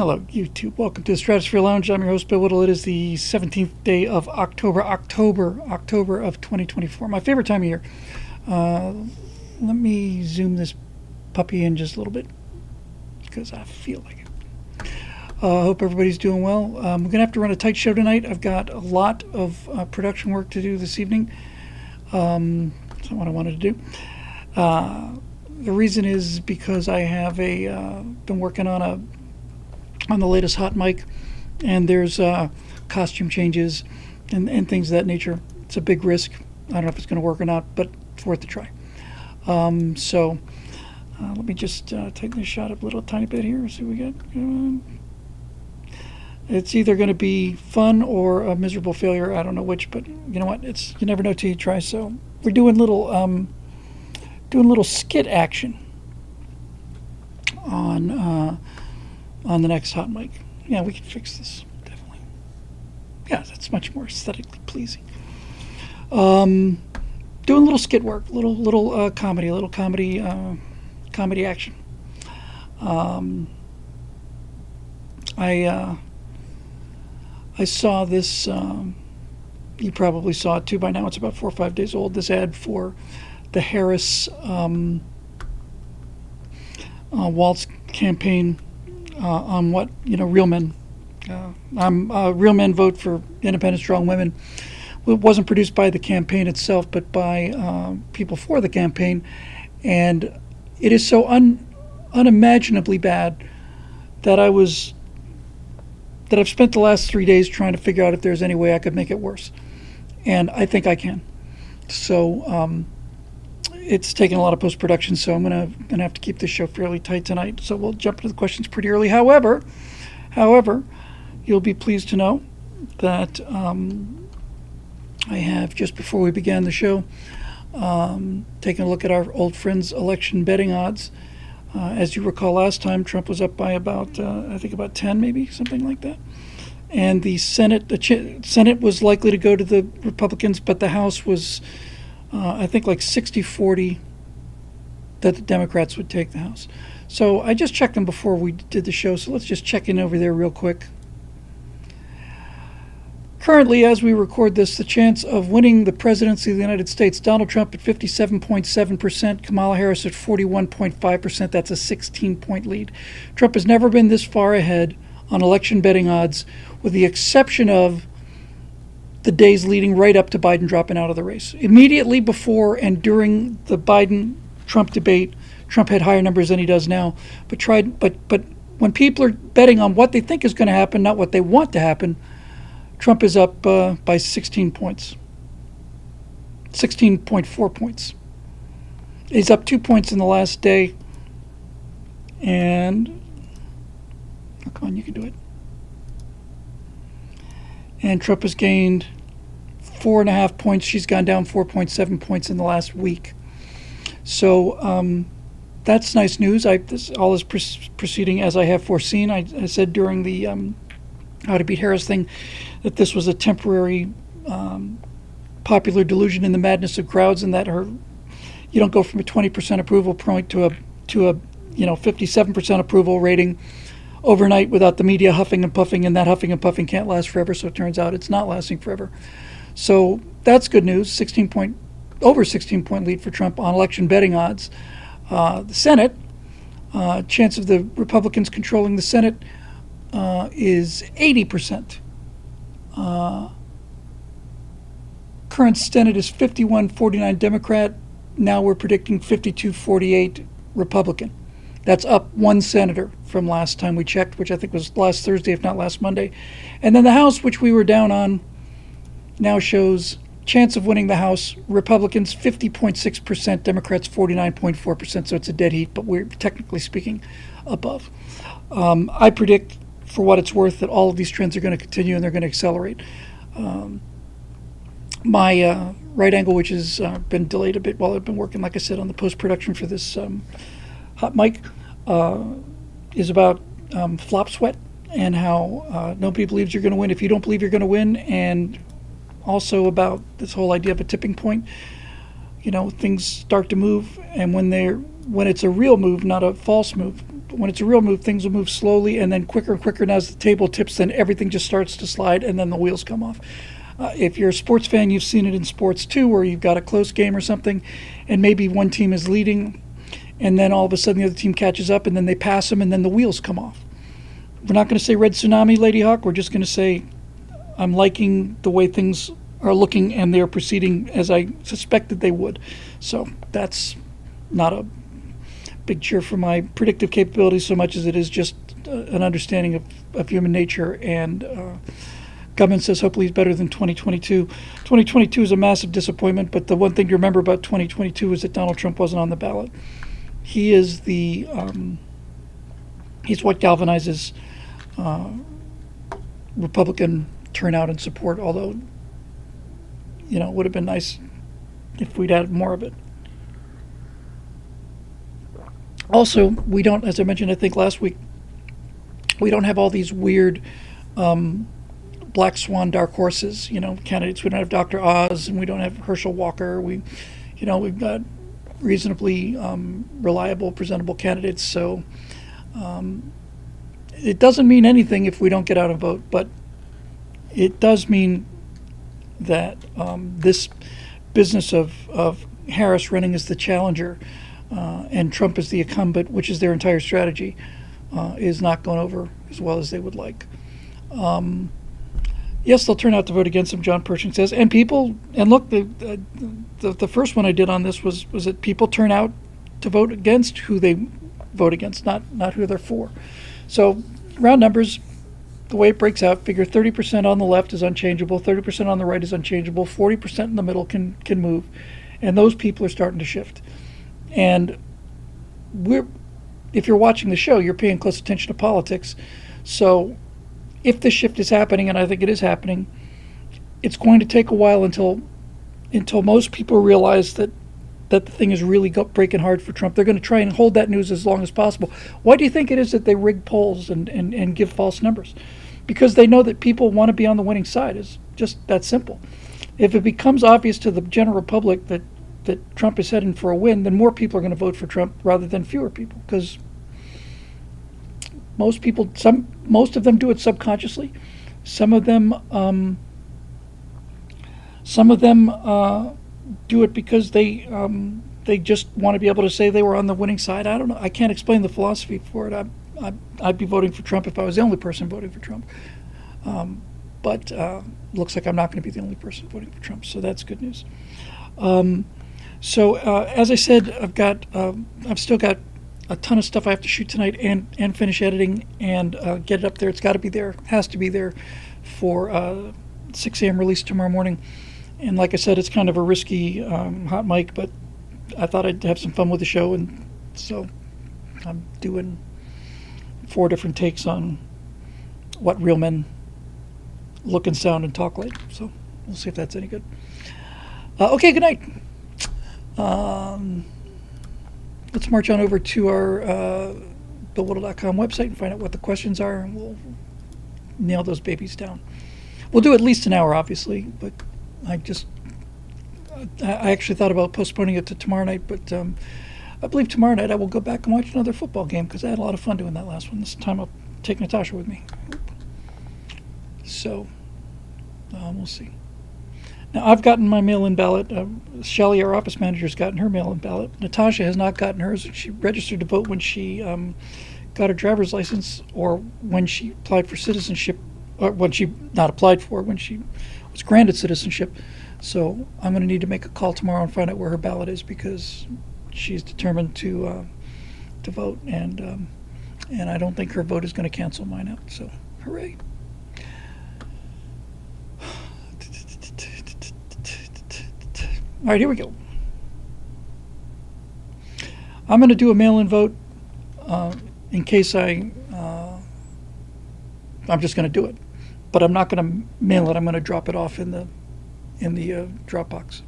Hello, YouTube. Welcome to the Stratosphere Lounge. I'm your host, Bill Whittle. It is the 17th day of October of 2024. My favorite time of year. Let me zoom this puppy in just a little bit because I feel like it. I hope everybody's doing well. We're going to have to run a tight show tonight. I've got a lot of production work to do this evening. That's not what I wanted to do. The reason is because I have been working on the latest hot mic, and there's costume changes and things of that nature. It's a big risk. I don't know if it's going to work or not, but it's worth a try. So let me just take this shot up a little tiny bit here. See what we got. It's either going to be fun or a miserable failure. I don't know which, but you know what? You never know till you try. So we're doing little skit action on the next hot mic. Yeah, we can fix this, definitely. Yeah, that's much more aesthetically pleasing. Doing a little skit work, little comedy action. I saw this, you probably saw it too by now, it's about 4 or 5 days old, this ad for the Harris Waltz campaign on what, real men. Real men vote for independent, strong women. It wasn't produced by the campaign itself, but by people for the campaign, and it is so unimaginably bad that I've spent the last 3 days trying to figure out if there's any way I could make it worse, and I think I can. So it's taken a lot of post-production, so I'm gonna have to keep this show fairly tight tonight. So we'll jump into the questions pretty early. However, you'll be pleased to know that I have, just before we began the show, taken a look at our old friends' election betting odds. As you recall, last time Trump was up by about 10, maybe something like that. And the Senate was likely to go to the Republicans, but the House was, I think, like 60-40 that the Democrats would take the House. So I just checked them before we did the show, so let's just check in over there real quick. Currently, as we record this, the chance of winning the presidency of the United States, Donald Trump at 57.7%, Kamala Harris at 41.5%. That's a 16-point lead. Trump has never been this far ahead on election betting odds, with the exception of the days leading right up to Biden dropping out of the race. Immediately before and during the Biden-Trump debate, Trump had higher numbers than he does now. But when people are betting on what they think is going to happen, not what they want to happen, Trump is up by 16 points, 16.4 points. He's up 2 points in the last day, and come on, you can do it. And Trump has gained 4.5 points. She's gone down 4.7 points in the last week. So that's nice news. All is proceeding as I have foreseen. I said during the How to Beat Harris thing that this was a temporary popular delusion in the madness of crowds, and that you don't go from a 20% approval point to a 57% approval rating overnight without the media huffing and puffing, and that huffing and puffing can't last forever. So it turns out it's not lasting forever. So that's good news. Over 16-point lead for Trump on election betting odds. The Senate, chance of the Republicans controlling the Senate is 80%. Current Senate is 51-49 Democrat. Now we're predicting 52-48 Republican. That's up one senator from last time we checked, which I think was last Thursday, if not last Monday. And then the House, which we were down on, now shows chance of winning the House, Republicans 50.6%, Democrats 49.4%, so it's a dead heat, but we're technically speaking above. I predict, for what it's worth, that all of these trends are going to continue and they're going to accelerate. My right angle, which has been delayed a bit while I've been working, like I said, on the post-production for this hot mic, is about flop sweat and how nobody believes you're going to win if you don't believe you're going to win, and also about this whole idea of a tipping point. Things start to move, and when it's a real move, not a false move, But when it's a real move, things will move slowly and then quicker and quicker. And as the table tips, then everything just starts to slide and then the wheels come off. If you're a sports fan, you've seen it in sports too, where you've got a close game or something, and maybe one team is leading, and then all of a sudden the other team catches up, and then they pass them, and then the wheels come off. We're not going to say red tsunami, Lady Hawk. We're just going to say I'm liking the way things are looking, and they're proceeding as I suspected they would. So that's not a big cheer for my predictive capabilities so much as it is just an understanding of human nature. And government says hopefully it's better than 2022. 2022 is a massive disappointment, but the one thing to remember about 2022 is that Donald Trump wasn't on the ballot. He is he's what galvanizes Republican turnout and support, although, it would have been nice if we'd had more of it. Also, we don't, as I mentioned, I think last week, we don't have all these weird black swan dark horses, candidates. We don't have Dr. Oz, and we don't have Herschel Walker. We've got reasonably reliable, presentable candidates. So it doesn't mean anything if we don't get out and vote, but it does mean that this business of Harris running as the challenger and Trump as the incumbent, which is their entire strategy, is not going over as well as they would like. Yes, they'll turn out to vote against him, John Pershing says. And look, the first one I did on this was that people turn out to vote against who they vote against, not who they're for. So round numbers, the way it breaks out, figure 30% on the left is unchangeable, 30% on the right is unchangeable, 40% in the middle can move. And those people are starting to shift. And if you're watching the show, you're paying close attention to politics. So if this shift is happening, and I think it is happening, it's going to take a while until most people realize that the thing is really breaking hard for Trump. They're going to try and hold that news as long as possible. Why do you think it is that they rig polls and give false numbers? Because they know that people want to be on the winning side. It's just that simple. If it becomes obvious to the general public that Trump is heading for a win, then more people are going to vote for Trump rather than fewer people, because most of them do it subconsciously. Some of them do it because they just want to be able to say they were on the winning side. I don't know. I can't explain the philosophy for it. I'd be voting for Trump if I was the only person voting for Trump. But looks like I'm not going to be the only person voting for Trump, so that's good news. So as I said, I've still got a ton of stuff I have to shoot tonight and finish editing and get it up there. It's got to be there, has to be there for 6 a.m. release tomorrow morning. And like I said, it's kind of a risky hot mic, but I thought I'd have some fun with the show, and so I'm doing 4 different takes on what real men look and sound and talk like. So we'll see if that's any good. Okay, good night. Let's march on over to our billwhittle.com website and find out what the questions are, and we'll nail those babies down. We'll do at least an hour, obviously, but I actually thought about postponing it to tomorrow night, but I believe tomorrow night I will go back and watch another football game, because I had a lot of fun doing that last one. This time I'll take Natasha with me. So we'll see. Now, I've gotten my mail-in ballot. Shelley, our office manager, has gotten her mail-in ballot. Natasha has not gotten hers. She registered to vote when she got her driver's license, or when she applied for citizenship, or when she not applied for, when she was granted citizenship. So I'm going to need to make a call tomorrow and find out where her ballot is, because she's determined to vote, and I don't think her vote is going to cancel mine out. So hooray! All right, here we go. I'm going to do a mail-in vote in case I'm just going to do it, but I'm not going to mail it. I'm going to drop it off in the Dropbox.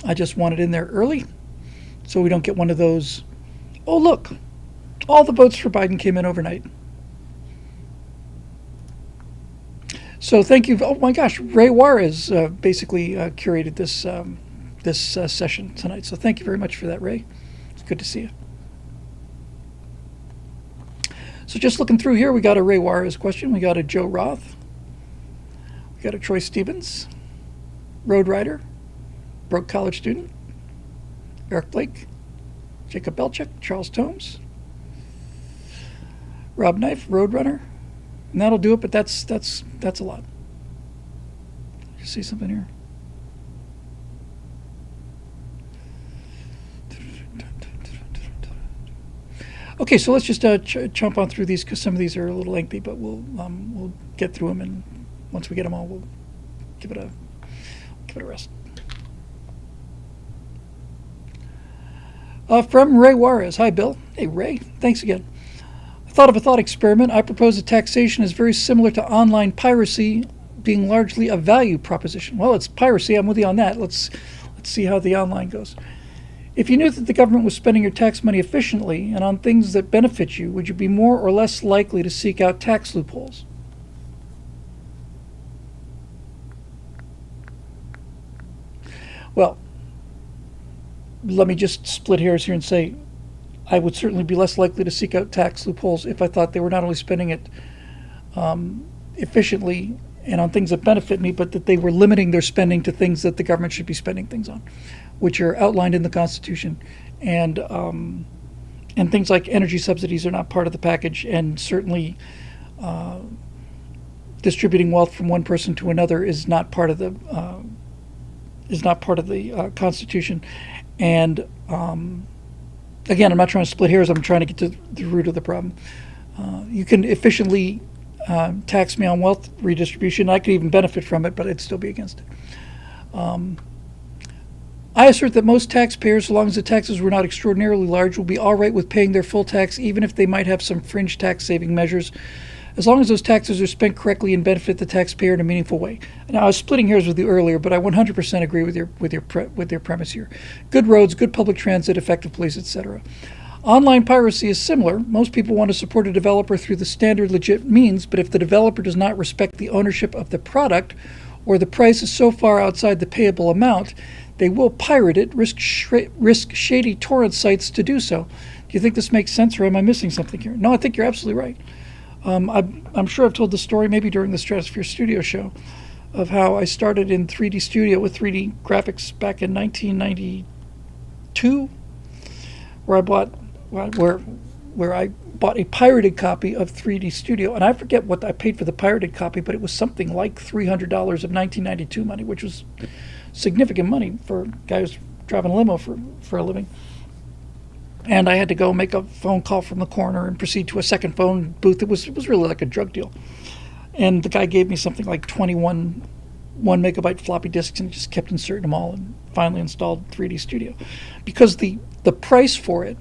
I just want it in there early, so we don't get one of those. Oh, look, all the votes for Biden came in overnight. So thank you. Oh my gosh, Ray Juarez basically curated this session tonight. So thank you very much for that, Ray. It's good to see you. So just looking through here, we got a Ray Juarez question. We got a Joe Roth. We got a Troy Stevens. Road Rider. Broke college student. Eric Blake. Jacob Belchik. Charles Tomes. Rob Knife. Roadrunner. And that'll do it, but that's a lot. You see something here? Okay, so let's just chomp on through these because some of these are a little lengthy, but we'll get through them, and once we get them all, we'll give it a rest. From Ray Juarez. Hi, Bill. Hey, Ray. Thanks again. I thought of a thought experiment. I propose that taxation is very similar to online piracy, being largely a value proposition. Well, it's piracy. I'm with you on that. Let's see how the online goes. If you knew that the government was spending your tax money efficiently and on things that benefit you, would you be more or less likely to seek out tax loopholes? Well, let me just split hairs here and say I would certainly be less likely to seek out tax loopholes if I thought they were not only spending it efficiently and on things that benefit me, but that they were limiting their spending to things that the government should be spending things on, which are outlined in the Constitution. And things like energy subsidies are not part of the package, and certainly distributing wealth from one person to another is not part of the Constitution. And again, I'm not trying to split hairs. I'm trying to get to the root of the problem. You can efficiently tax me on wealth redistribution. I could even benefit from it, but I'd still be against it. I assert that most taxpayers, so long as the taxes were not extraordinarily large, will be all right with paying their full tax, even if they might have some fringe tax-saving measures, as long as those taxes are spent correctly and benefit the taxpayer in a meaningful way. Now, I was splitting hairs with you earlier, but I 100% agree with your premise here. Good roads, good public transit, effective police, etc. Online piracy is similar. Most people want to support a developer through the standard legit means, but if the developer does not respect the ownership of the product, or the price is so far outside the payable amount, they will pirate it, risk shady torrent sites to do so. Do you think this makes sense, or am I missing something here? No, I think you're absolutely right. I'm sure I've told the story, maybe during the Stratosphere Studio show, of how I started in 3D Studio with 3D graphics back in 1992, where I bought a pirated copy of 3D Studio, and I forget what I paid for the pirated copy, but it was something like $300 of 1992 money, which was significant money for a guy who's driving a limo for a living. And I had to go make a phone call from the corner and proceed to a second phone booth. It was really like a drug deal. And the guy gave me something like 21 1 megabyte floppy disks and just kept inserting them all, and finally installed 3D Studio. Because the price for it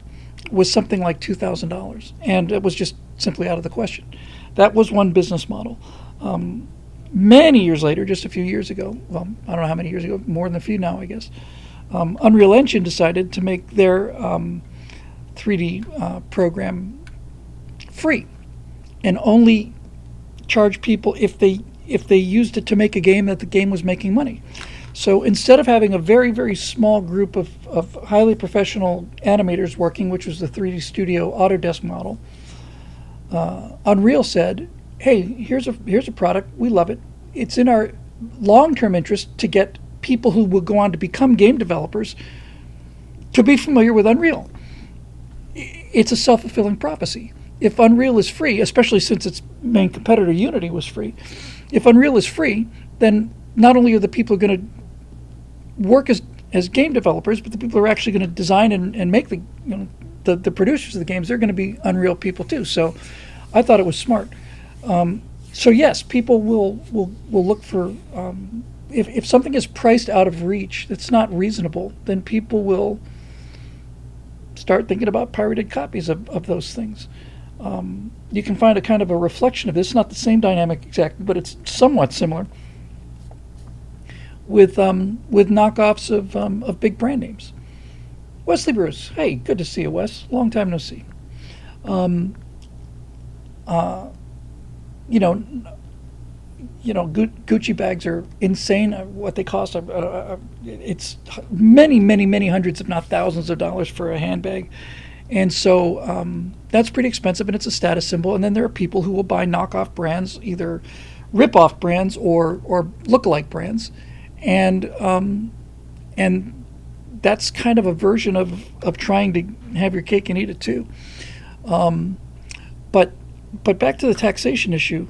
was something like $2,000, and it was just simply out of the question. That was one business model. Many years later, just a few years ago, well, I don't know how many years ago, more than a few now, I guess, Unreal Engine decided to make their 3D program free and only charge people if they used it to make a game that the game was making money. So instead of having a very, very small group of highly professional animators working, which was the 3D Studio Autodesk model, Unreal said, hey, here's a product, we love it. It's in our long-term interest to get people who will go on to become game developers to be familiar with Unreal. It's a self-fulfilling prophecy. If Unreal is free, especially since its main competitor Unity was free, if Unreal is free, then not only are the people going to work as game developers, but the people who are actually going to design and make the producers of the games, they're going to be Unreal people too. So I thought it was smart. So yes, people will look for if something is priced out of reach that's not reasonable, then people will start thinking about pirated copies of those things. You can find a kind of a reflection of this, not the same dynamic exactly, but it's somewhat similar with knockoffs of big brand names. Wesley Bruce, hey, good to see you, Wes. Long time no see. Gucci bags are insane. What they cost, it's many, many, many hundreds, if not thousands of dollars for a handbag. And so that's pretty expensive, and it's a status symbol. And then there are people who will buy knockoff brands, either rip-off brands or look-alike brands, and that's kind of a version of trying to have your cake and eat it too. But back to the taxation issue,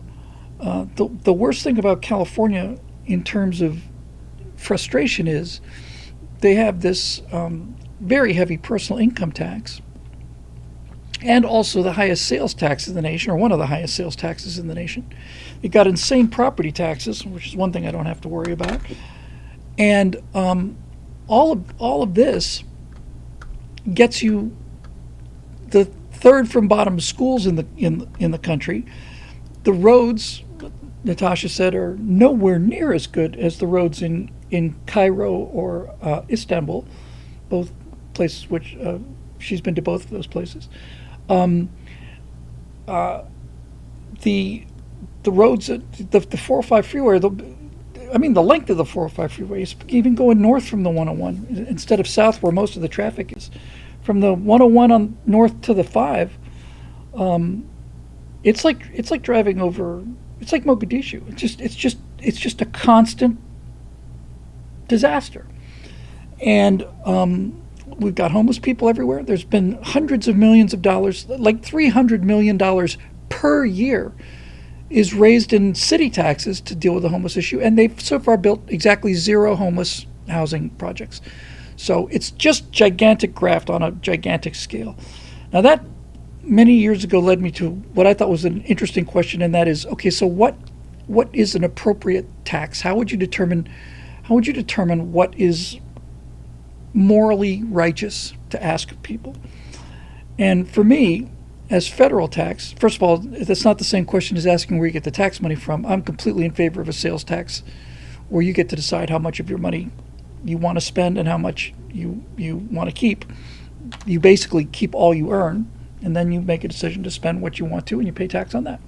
the worst thing about California in terms of frustration is they have this very heavy personal income tax, and also the highest sales tax in the nation, or one of the highest sales taxes in the nation. You've got insane property taxes, which is one thing I don't have to worry about. And all of this gets you the third from bottom schools in the country. The roads, Natasha said, are nowhere near as good as the roads in Cairo or Istanbul, both places which she's been to both of those places. The roads, the 405 freeway, the length of the 405 freeway is even going north from the 101 instead of south where most of the traffic is. From the 101 on north to the 5, it's like driving over. It's like Mogadishu. It's just a constant disaster. And we've got homeless people everywhere. There's been hundreds of millions of dollars, like $300 million per year, is raised in city taxes to deal with the homeless issue, and they've so far built exactly 0 homeless housing projects. So it's just gigantic graft on a gigantic scale. Now that many years ago led me to what I thought was an interesting question, and that is, okay, so what is an appropriate tax? How would you determine what is morally righteous to ask of people? And for me, as federal tax, first of all, that's not the same question as asking where you get the tax money from. I'm completely in favor of a sales tax where you get to decide how much of your money you want to spend and how much you want to keep. You basically keep all you earn, and then you make a decision to spend what you want to, and you pay tax on that.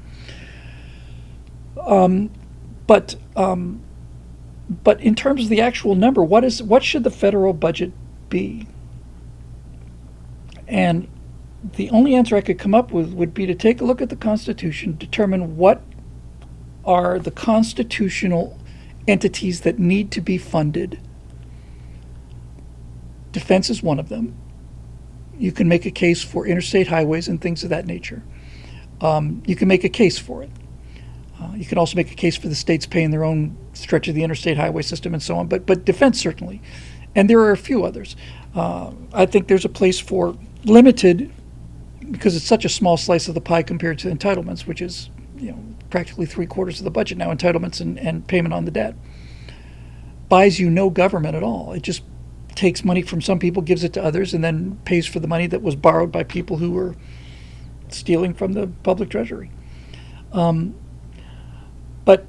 But in terms of the actual number, what should the federal budget be? And the only answer I could come up with would be to take a look at the Constitution, determine what are the constitutional entities that need to be funded. Defense is one of them. You can make a case for interstate highways and things of that nature. You can make a case for it. You can also make a case for the states paying their own stretch of the interstate highway system and so on, but defense certainly. And there are a few others. I think there's a place for limited, because it's such a small slice of the pie compared to entitlements, which is practically 3/4 of the budget now, entitlements and payment on the debt. Buys you no government at all. It just takes money from some people, gives it to others, and then pays for the money that was borrowed by people who were stealing from the public treasury. But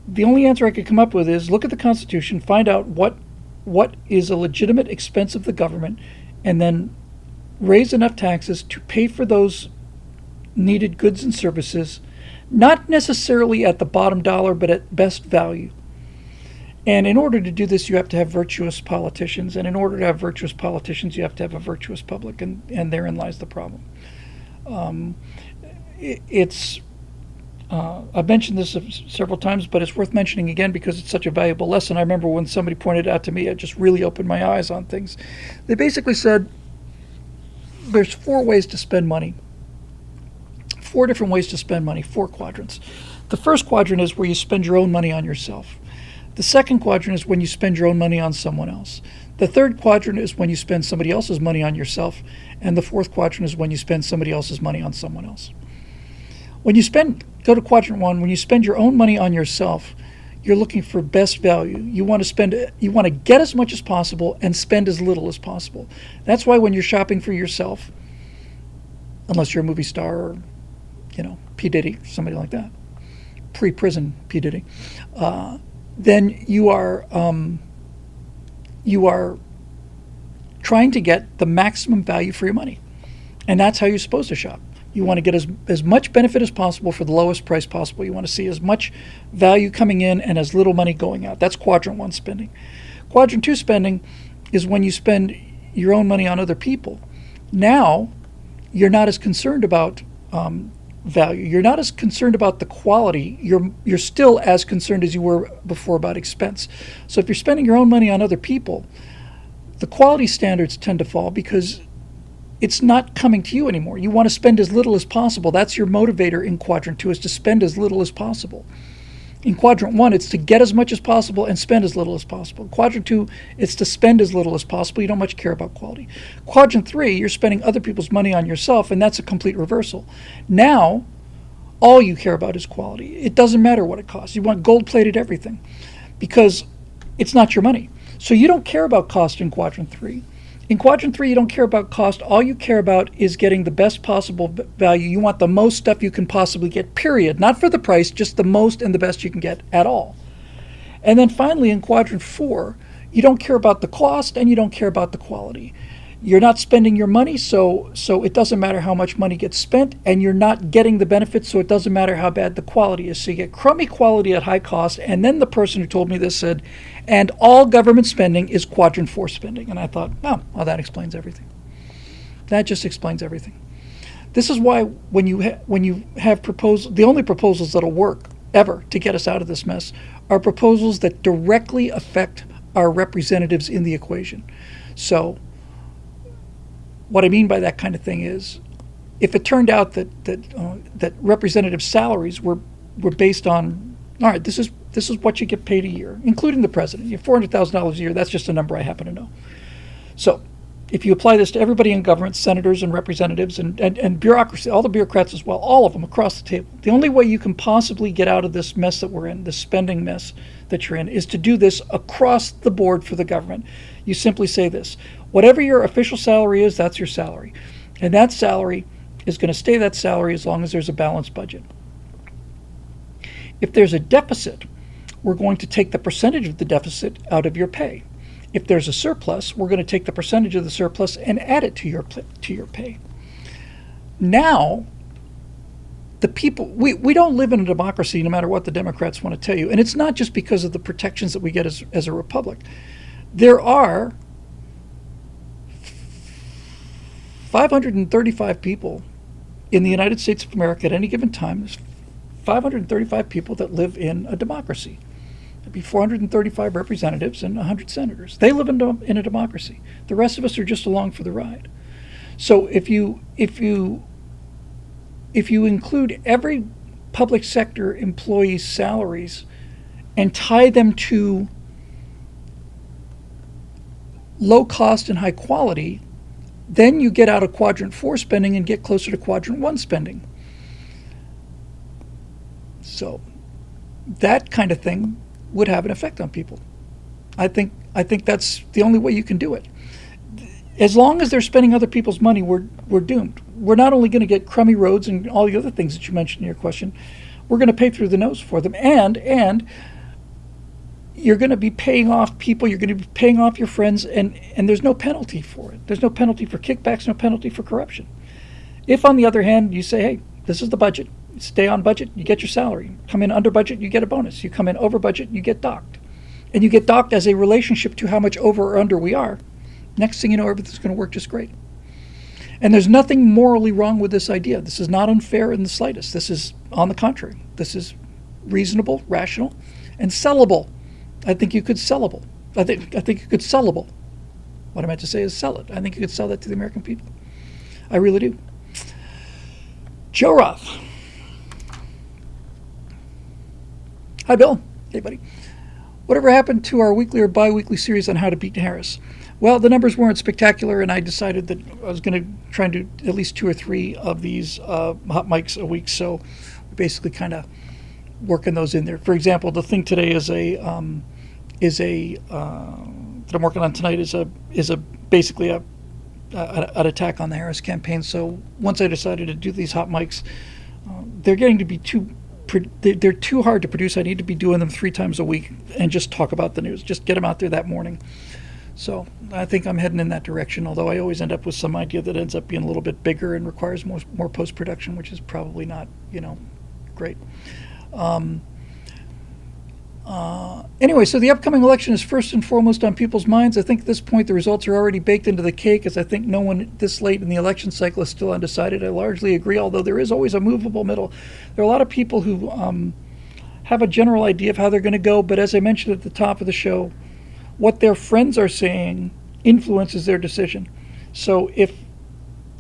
the only answer I could come up with is look at the Constitution, find out what is a legitimate expense of the government, and then raise enough taxes to pay for those needed goods and services, not necessarily at the bottom dollar, but at best value. And in order to do this, you have to have virtuous politicians. And in order to have virtuous politicians, you have to have a virtuous public. And therein lies the problem. I've mentioned this several times, but it's worth mentioning again because it's such a valuable lesson. I remember when somebody pointed it out to me, it just really opened my eyes on things. They basically said there's 4 ways to spend money. 4 different ways to spend money, 4 quadrants. The first quadrant is where you spend your own money on yourself. The second quadrant is when you spend your own money on someone else. The third quadrant is when you spend somebody else's money on yourself. And the fourth quadrant is when you spend somebody else's money on someone else. Go to quadrant 1, when you spend your own money on yourself, you're looking for best value. You want to get as much as possible and spend as little as possible. That's why when you're shopping for yourself, unless you're a movie star or, P. Diddy, somebody like that, pre-prison P. Diddy, then you are trying to get the maximum value for your money. And that's how you're supposed to shop. You want to get as much benefit as possible for the lowest price possible. You want to see as much value coming in and as little money going out. That's quadrant 1 spending. Quadrant 2 spending is when you spend your own money on other people. Now, you're not as concerned about value. You're not as concerned about the quality. You're still as concerned as you were before about expense. So if you're spending your own money on other people, the quality standards tend to fall because it's not coming to you anymore. You want to spend as little as possible. That's your motivator in quadrant 2, is to spend as little as possible. In quadrant 1, it's to get as much as possible and spend as little as possible. In quadrant 2, it's to spend as little as possible. You don't much care about quality. Quadrant 3, you're spending other people's money on yourself, and that's a complete reversal. Now, all you care about is quality. It doesn't matter what it costs. You want gold-plated everything because it's not your money. So you don't care about cost in quadrant 3. In quadrant 3, you don't care about cost. All you care about is getting the best possible value. You want the most stuff you can possibly get, period. Not for the price, just the most and the best you can get at all. And then finally, in quadrant 4, you don't care about the cost and you don't care about the quality. You're not spending your money, so it doesn't matter how much money gets spent, and you're not getting the benefits, so it doesn't matter how bad the quality is. So you get crummy quality at high cost, and then the person who told me this said, and all government spending is quadrant 4 spending. And I thought, oh, well, that explains everything. That just explains everything. This is why when you have proposals, the only proposals that'll work ever to get us out of this mess are proposals that directly affect our representatives in the equation. So what I mean by that kind of thing is, if it turned out that representative salaries were based on, all right, this is what you get paid a year, including the president. You have $400,000 a year. That's just a number I happen to know. So, if you apply this to everybody in government, senators and representatives and bureaucracy, all the bureaucrats as well, all of them across the table, the only way you can possibly get out of this mess that we're in, this spending mess that you're in, is to do this across the board for the government. You simply say this: whatever your official salary is, that's your salary. And that salary is going to stay that salary as long as there's a balanced budget. If there's a deficit, we're going to take the percentage of the deficit out of your pay. If there's a surplus, we're going to take the percentage of the surplus and add it to your pay. Now, the people, we don't live in a democracy no matter what the Democrats want to tell you. And it's not just because of the protections that we get as a republic. There are 535 people in the United States of America at any given time. There's 535 people that live in a democracy. There'd be 435 representatives and 100 senators. They live in a democracy. The rest of us are just along for the ride. So if you include every public sector employee's salaries and tie them to low cost and high quality, then you get out of quadrant 4 spending and get closer to quadrant 1 spending. So that kind of thing would have an effect on people. I think that's the only way you can do it. As long as they're spending other people's money, we're doomed. We're not only going to get crummy roads and all the other things that you mentioned in your question, we're going to pay through the nose for them. And you're going to be paying off people, you're going to be paying off your friends, and there's no penalty for it. There's no penalty for kickbacks, no penalty for corruption. If, on the other hand, you say, hey, this is the budget, stay on budget, you get your salary. Come in under budget, you get a bonus. You come in over budget, you get docked. And you get docked as a relationship to how much over or under we are. Next thing you know, everything's going to work just great. And there's nothing morally wrong with this idea. This is not unfair in the slightest. This is, on the contrary, this is reasonable, rational, and sellable. I think you could sellable. I think you could sellable. What I meant to say is sell it. I think you could sell that to the American people. I really do. Joe Roth. Hi, Bill. Hey, buddy. Whatever happened to our weekly or bi-weekly series on how to beat Harris? Well, the numbers weren't spectacular, and I decided that I was going to try and do at least 2 or 3 of these hot mics a week. So we basically kind of working those in there. For example, the thing today is that I'm working on tonight is basically an attack on the Harris campaign. So once I decided to do these hot mics, they're getting to be they're too hard to produce. I need to be doing them 3 times a week and just talk about the news. Just get them out there that morning. So I think I'm heading in that direction, although I always end up with some idea that ends up being a little bit bigger and requires more post-production, which is probably not, great. On Anyway, so the upcoming election is first and foremost on people's minds. I think at this point the results are already baked into the cake, as I think no one this late in the election cycle is still undecided. I largely agree, although there is always a movable middle. There are a lot of people who have a general idea of how they're going to go, but as I mentioned at the top of the show, what their friends are saying influences their decision. So if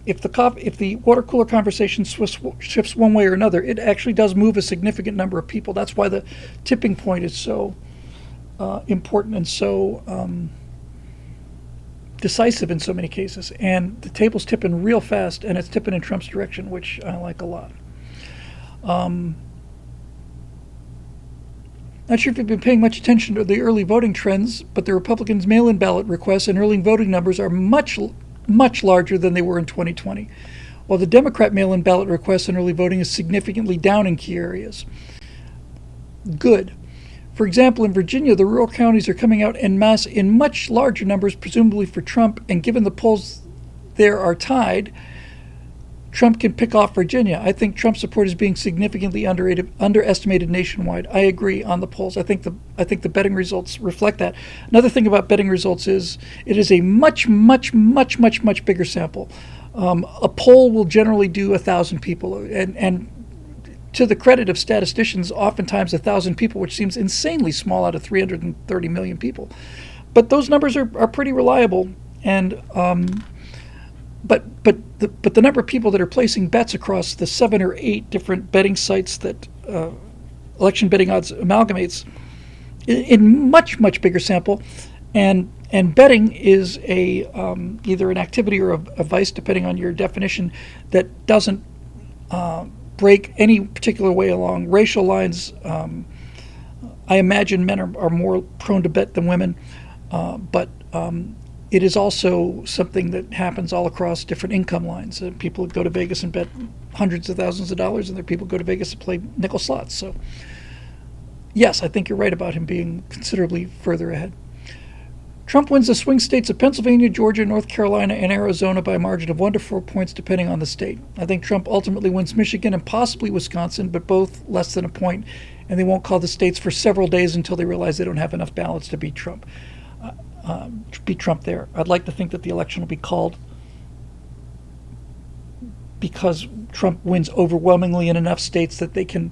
the water cooler conversation shifts one way or another, it actually does move a significant number of people. That's why the tipping point is so important and so decisive in so many cases. And the table's tipping real fast, and it's tipping in Trump's direction, which I like a lot. Not sure if you've been paying much attention to the early voting trends, but the Republicans' mail-in ballot requests and early voting numbers are much larger than they were in 2020, while the Democrat mail-in ballot requests and early voting is significantly down in key areas. Good. For example, in Virginia, the rural counties are coming out en masse in much larger numbers, presumably for Trump, and given the polls there are tied, Trump can pick off Virginia. I think Trump support is being significantly underestimated nationwide. I agree on the polls. I think the betting results reflect that. Another thing about betting results is it is a much bigger sample. A poll will generally do 1,000 people, and to the credit of statisticians, oftentimes 1,000 people, which seems insanely small out of 330 million people. But those numbers are pretty reliable, and But the number of people that are placing bets across the 7 or 8 different betting sites that election betting odds amalgamates in much bigger sample, and betting is a either an activity or a vice, depending on your definition, that doesn't break any particular way along racial lines. I imagine men are more prone to bet than women, but it is also something that happens all across different income lines. People go to Vegas and bet hundreds of thousands of dollars, and there are people who go to Vegas to play nickel slots. So, yes, I think you're right about him being considerably further ahead. Trump wins the swing states of Pennsylvania, Georgia, North Carolina, and Arizona by a margin of 1 to 4 points, depending on the state. I think Trump ultimately wins Michigan and possibly Wisconsin, but both less than a point, and they won't call the states for several days until they realize they don't have enough ballots to beat Trump. There. I'd like to think that the election will be called because Trump wins overwhelmingly in enough states that they can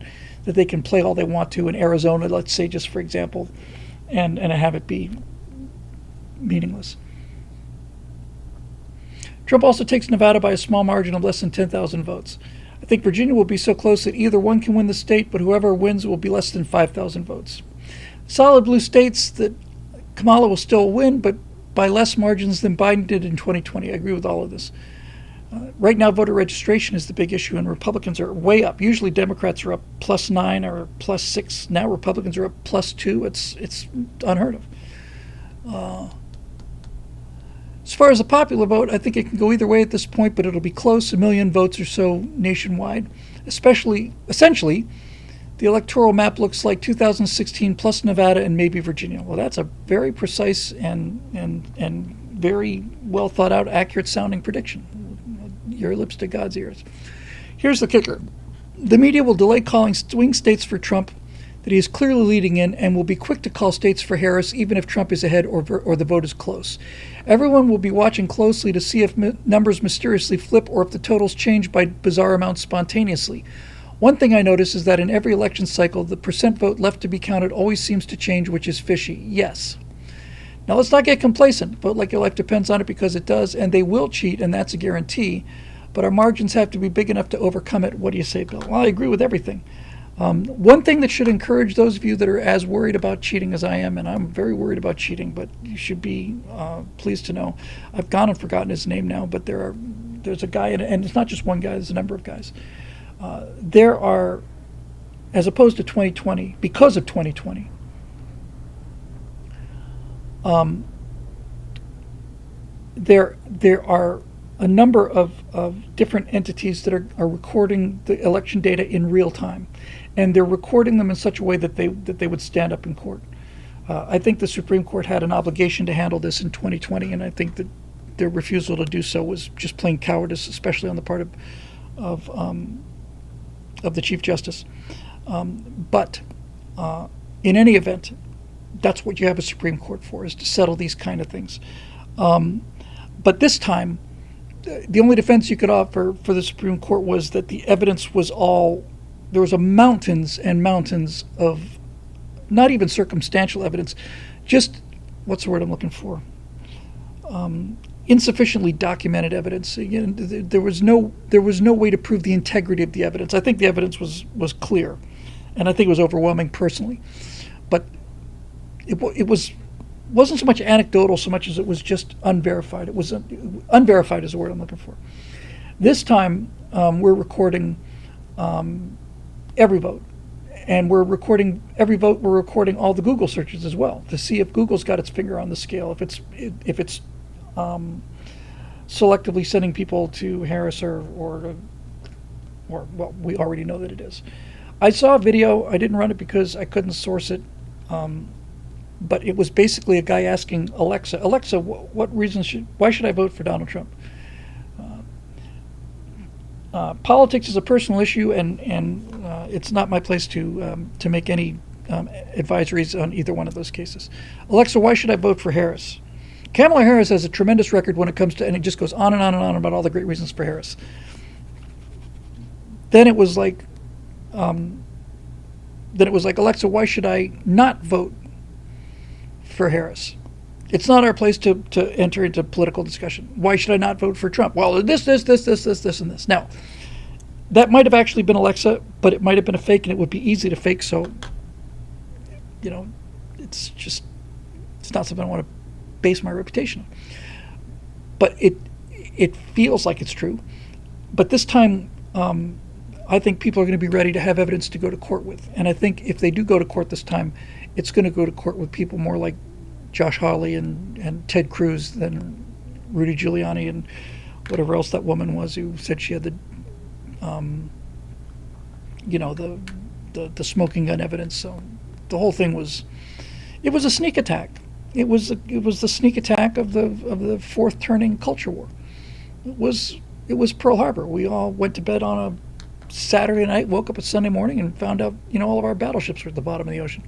play all they want to in Arizona, let's say, just for example, and have it be meaningless. Trump also takes Nevada by a small margin of less than 10,000 votes. I think Virginia will be so close that either one can win the state, but whoever wins will be less than 5,000 votes. Solid blue states that Kamala will still win, but by less margins than Biden did in 2020. I agree with all of this. Right now, voter registration is the big issue, and Republicans are way up. Usually Democrats are up +9 or +6. Now Republicans are up +2. It's unheard of. As far as the popular vote, I think it can go either way at this point, but it'll be close, 1 million votes or so nationwide. Essentially, the electoral map looks like 2016 plus Nevada and maybe Virginia. Well, that's a very precise and very well thought out, accurate sounding prediction. Your lips to God's ears. Here's the kicker. The media will delay calling swing states for Trump that he is clearly leading in, and will be quick to call states for Harris even if Trump is ahead or the vote is close. Everyone will be watching closely to see if numbers mysteriously flip or if the totals change by bizarre amounts spontaneously. One thing I notice is that in every election cycle, the percent vote left to be counted always seems to change, which is fishy. Yes. Now let's not get complacent. Vote like your life depends on it, because it does, and they will cheat, and that's a guarantee. But our margins have to be big enough to overcome it. What do you say, Bill? Well, I agree with everything. One thing that should encourage those of you that are as worried about cheating as I am, and I'm very worried about cheating, but you should be pleased to know, I've gone and forgotten his name now, but there's a guy, and it's not just one guy, there's a number of guys. There are, as opposed to 2020, because of 2020, there are a number of different entities that are recording the election data in real time, and they're recording them in such a way that they would stand up in court. I think the Supreme Court had an obligation to handle this in 2020, and I think that their refusal to do so was just plain cowardice, especially on the part of the Chief Justice. But in any event, that's what you have a Supreme Court for, is to settle these kind of things. But this time, the only defense you could offer for the Supreme Court was that the evidence was all, there was a mountains and mountains of not even circumstantial evidence, just, what's the word I'm looking for? Insufficiently documented evidence. Again, there was no way to prove the integrity of the evidence. I think the evidence was clear, and I think it was overwhelming personally, but it wasn't so much anecdotal so much as it was just unverified. It was unverified is the word I'm looking for. This time we're recording every vote, and we're recording every vote. We're recording all the Google searches as well to see if Google's got its finger on the scale, if it's selectively sending people to Harris or well, we already know that it is. I saw a video. I didn't run it because I couldn't source it, but it was basically a guy asking Alexa, why should I vote for Donald Trump? Politics is a personal issue, and it's not my place to make any advisories on either one of those cases. Alexa, why should I vote for Harris? Kamala Harris has a tremendous record when it comes to, and it just goes on and on and on about all the great reasons for Harris. Then it was like, Alexa, why should I not vote for Harris? It's not our place to enter into political discussion. Why should I not vote for Trump? Well, this, and this. Now, that might have actually been Alexa, but it might have been a fake, and it would be easy to fake. So, it's not something I want to base my reputation on. But it feels like it's true. But this time, I think people are going to be ready to have evidence to go to court with. And I think if they do go to court this time, it's going to go to court with people more like Josh Hawley and Ted Cruz than Rudy Giuliani and whatever else that woman was who said she had the smoking gun evidence. So the whole thing was a sneak attack. It was the sneak attack of the fourth turning culture war. It was Pearl Harbor. We all went to bed on a Saturday night, woke up a Sunday morning, and found out all of our battleships were at the bottom of the ocean.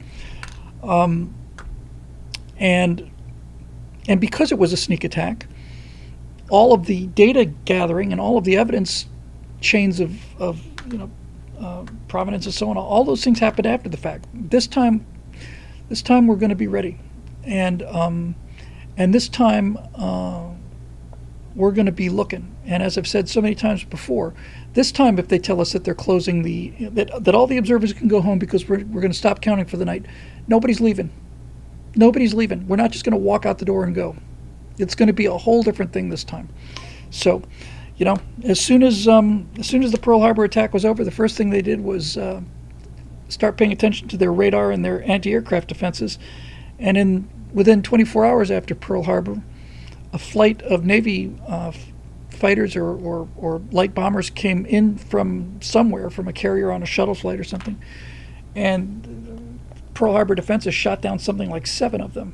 And because it was a sneak attack, all of the data gathering and all of the evidence chains of provenance and so on, all those things happened after the fact. This time we're going to be ready, and this time we're going to be looking. And as I've said so many times before, this time if they tell us that they're closing that all the observers can go home because we're going to stop counting for the night, nobody's leaving. Nobody's leaving. We're not just going to walk out the door and go. It's going to be a whole different thing this time. So, as soon as the Pearl Harbor attack was over, the first thing they did was start paying attention to their radar and their anti-aircraft defenses. And within 24 hours after Pearl Harbor, a flight of Navy fighters or light bombers came in from somewhere, from a carrier on a shuttle flight or something, and Pearl Harbor defenses shot down something like 7 of them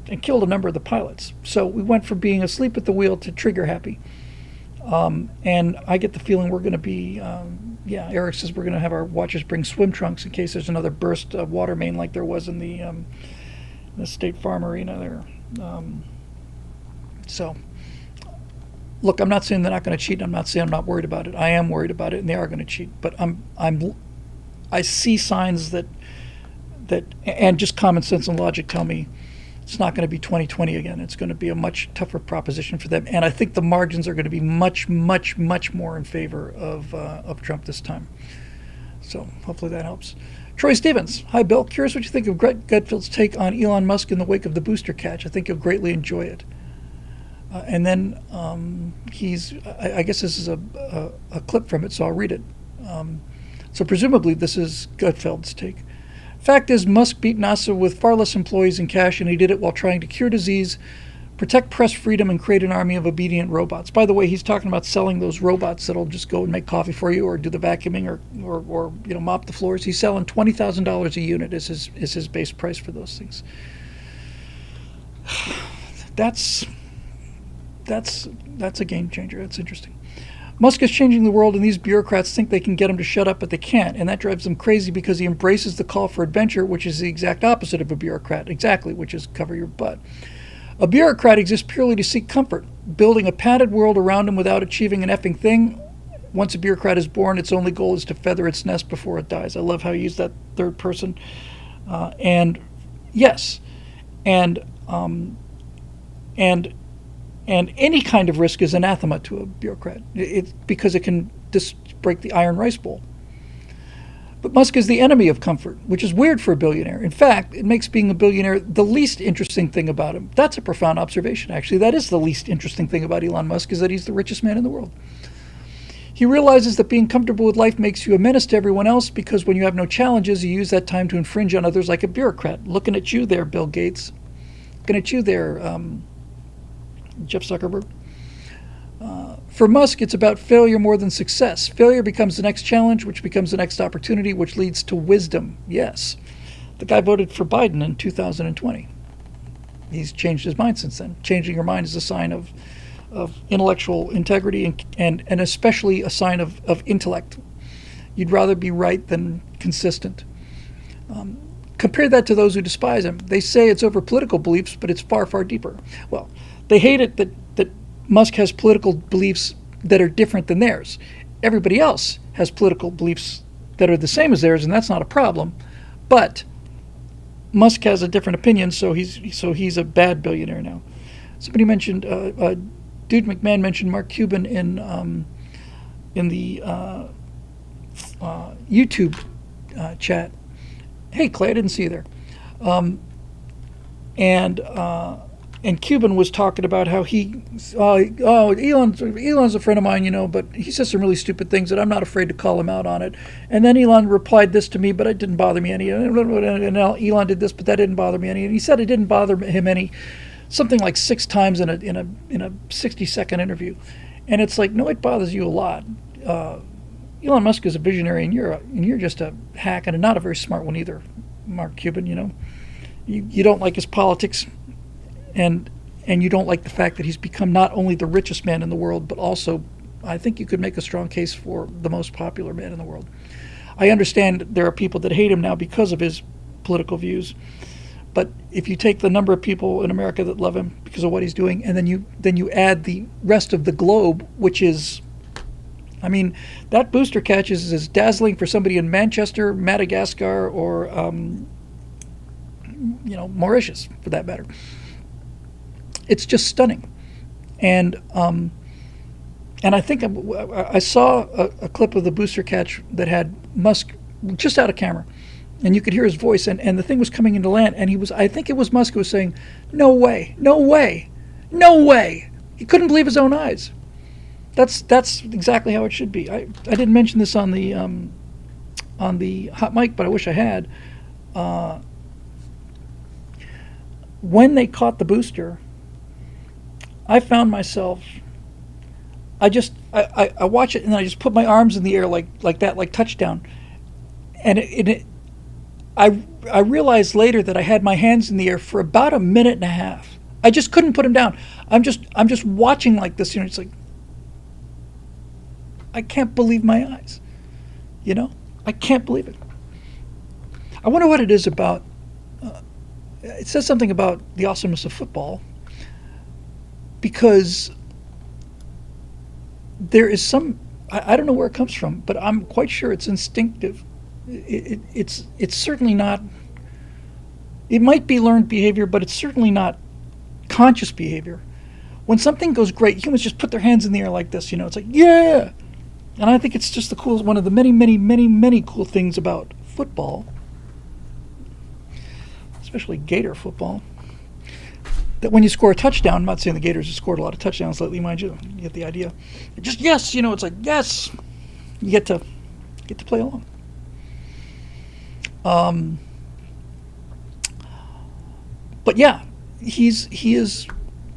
and killed a number of the pilots. So we went from being asleep at the wheel to trigger happy. And I get the feeling we're going to be, Eric says we're going to have our watchers bring swim trunks in case there's another burst of water main like there was in the State Farm Arena there. So, look, I'm not saying they're not going to cheat. I'm not saying I'm not worried about it. I am worried about it, and they are going to cheat. But I see signs that and just common sense and logic tell me it's not going to be 2020 again. It's going to be a much tougher proposition for them, and I think the margins are going to be much, much, much more in favor of Trump this time. So hopefully that helps. Troy Stevens, hi Bill. Curious what you think of Greg Gutfeld's take on Elon Musk in the wake of the booster catch. I think you'll greatly enjoy it. And then I guess this is a clip from it, so I'll read it. So presumably this is Gutfeld's take. Fact is, Musk beat NASA with far less employees and cash, and he did it while trying to cure disease, protect press freedom, and create an army of obedient robots. By the way, he's talking about selling those robots that'll just go and make coffee for you, or do the vacuuming, or mop the floors. He's selling $20,000 a unit as his base price for those things. That's a game changer. That's interesting. Musk is changing the world, and these bureaucrats think they can get him to shut up, but they can't. And that drives them crazy because he embraces the call for adventure, which is the exact opposite of a bureaucrat. Exactly, which is cover your butt. A bureaucrat exists purely to seek comfort, building a padded world around him without achieving an effing thing. Once a bureaucrat is born, its only goal is to feather its nest before it dies. I love how you use that third person. And yes, and any kind of risk is anathema to a bureaucrat. Because it can just break the iron rice bowl. But Musk is the enemy of comfort, which is weird for a billionaire. In fact, it makes being a billionaire the least interesting thing about him. That's a profound observation, actually. That is the least interesting thing about Elon Musk, is that he's the richest man in the world. He realizes that being comfortable with life makes you a menace to everyone else, because when you have no challenges, you use that time to infringe on others like a bureaucrat. Looking at you there, Bill Gates. Looking at you there, Jeff Zuckerberg. For Musk, it's about failure more than success. Failure becomes the next challenge, which becomes the next opportunity, which leads to wisdom. Yes. The guy voted for Biden in 2020. He's changed his mind since then. Changing your mind is a sign of intellectual integrity and especially a sign of intellect. You'd rather be right than consistent. Compare that to those who despise him. They say it's over political beliefs, but it's far, far deeper. Well, they hate it that Musk has political beliefs that are different than theirs. Everybody else has political beliefs that are the same as theirs, and that's not a problem. But Musk has a different opinion, so he's a bad billionaire now. Somebody mentioned, Dude McMahon mentioned Mark Cuban in the YouTube chat. Hey, Clay, I didn't see you there. And Cuban was talking about how Elon's a friend of mine, but he says some really stupid things that I'm not afraid to call him out on it. And then Elon replied this to me, but it didn't bother me any. And Elon did this, but that didn't bother me any. And he said it didn't bother him any, something like 6 times in a 60-second interview. And it's like, no, it bothers you a lot. Elon Musk is a visionary, and you're just a hack, and not a very smart one either, Mark Cuban. You don't like his politics. And you don't like the fact that he's become not only the richest man in the world, but also, I think you could make a strong case for the most popular man in the world. I understand there are people that hate him now because of his political views, but if you take the number of people in America that love him because of what he's doing, and then you add the rest of the globe, which is, that booster catch is as dazzling for somebody in Manchester, Madagascar, or Mauritius, for that matter. It's just stunning. And I think I saw a clip of the booster catch that had Musk just out of camera, and you could hear his voice, and the thing was coming into land, and I think it was Musk who was saying, no way, no way, no way. He couldn't believe his own eyes. That's exactly how it should be. I didn't mention this on the hot mic, but I wish I had. When they caught the booster, I found myself, I watch it, and then I just put my arms in the air like that, like touchdown. And I realized later that I had my hands in the air for about a minute and a half. I just couldn't put them down. I'm just watching like this, it's like, I can't believe my eyes. I can't believe it. I wonder what it is about, it says something about the awesomeness of football, because there is some, I don't know where it comes from, but I'm quite sure it's instinctive. It's certainly not, it might be learned behavior, but it's certainly not conscious behavior. When something goes great, humans just put their hands in the air like this, it's like, yeah! And I think it's just the coolest, one of the many, many, many, many cool things about football, especially Gator football, that when you score a touchdown, I'm not saying the Gators have scored a lot of touchdowns lately, mind you, you get the idea. Just yes, it's like yes, you get to play along. But yeah, he is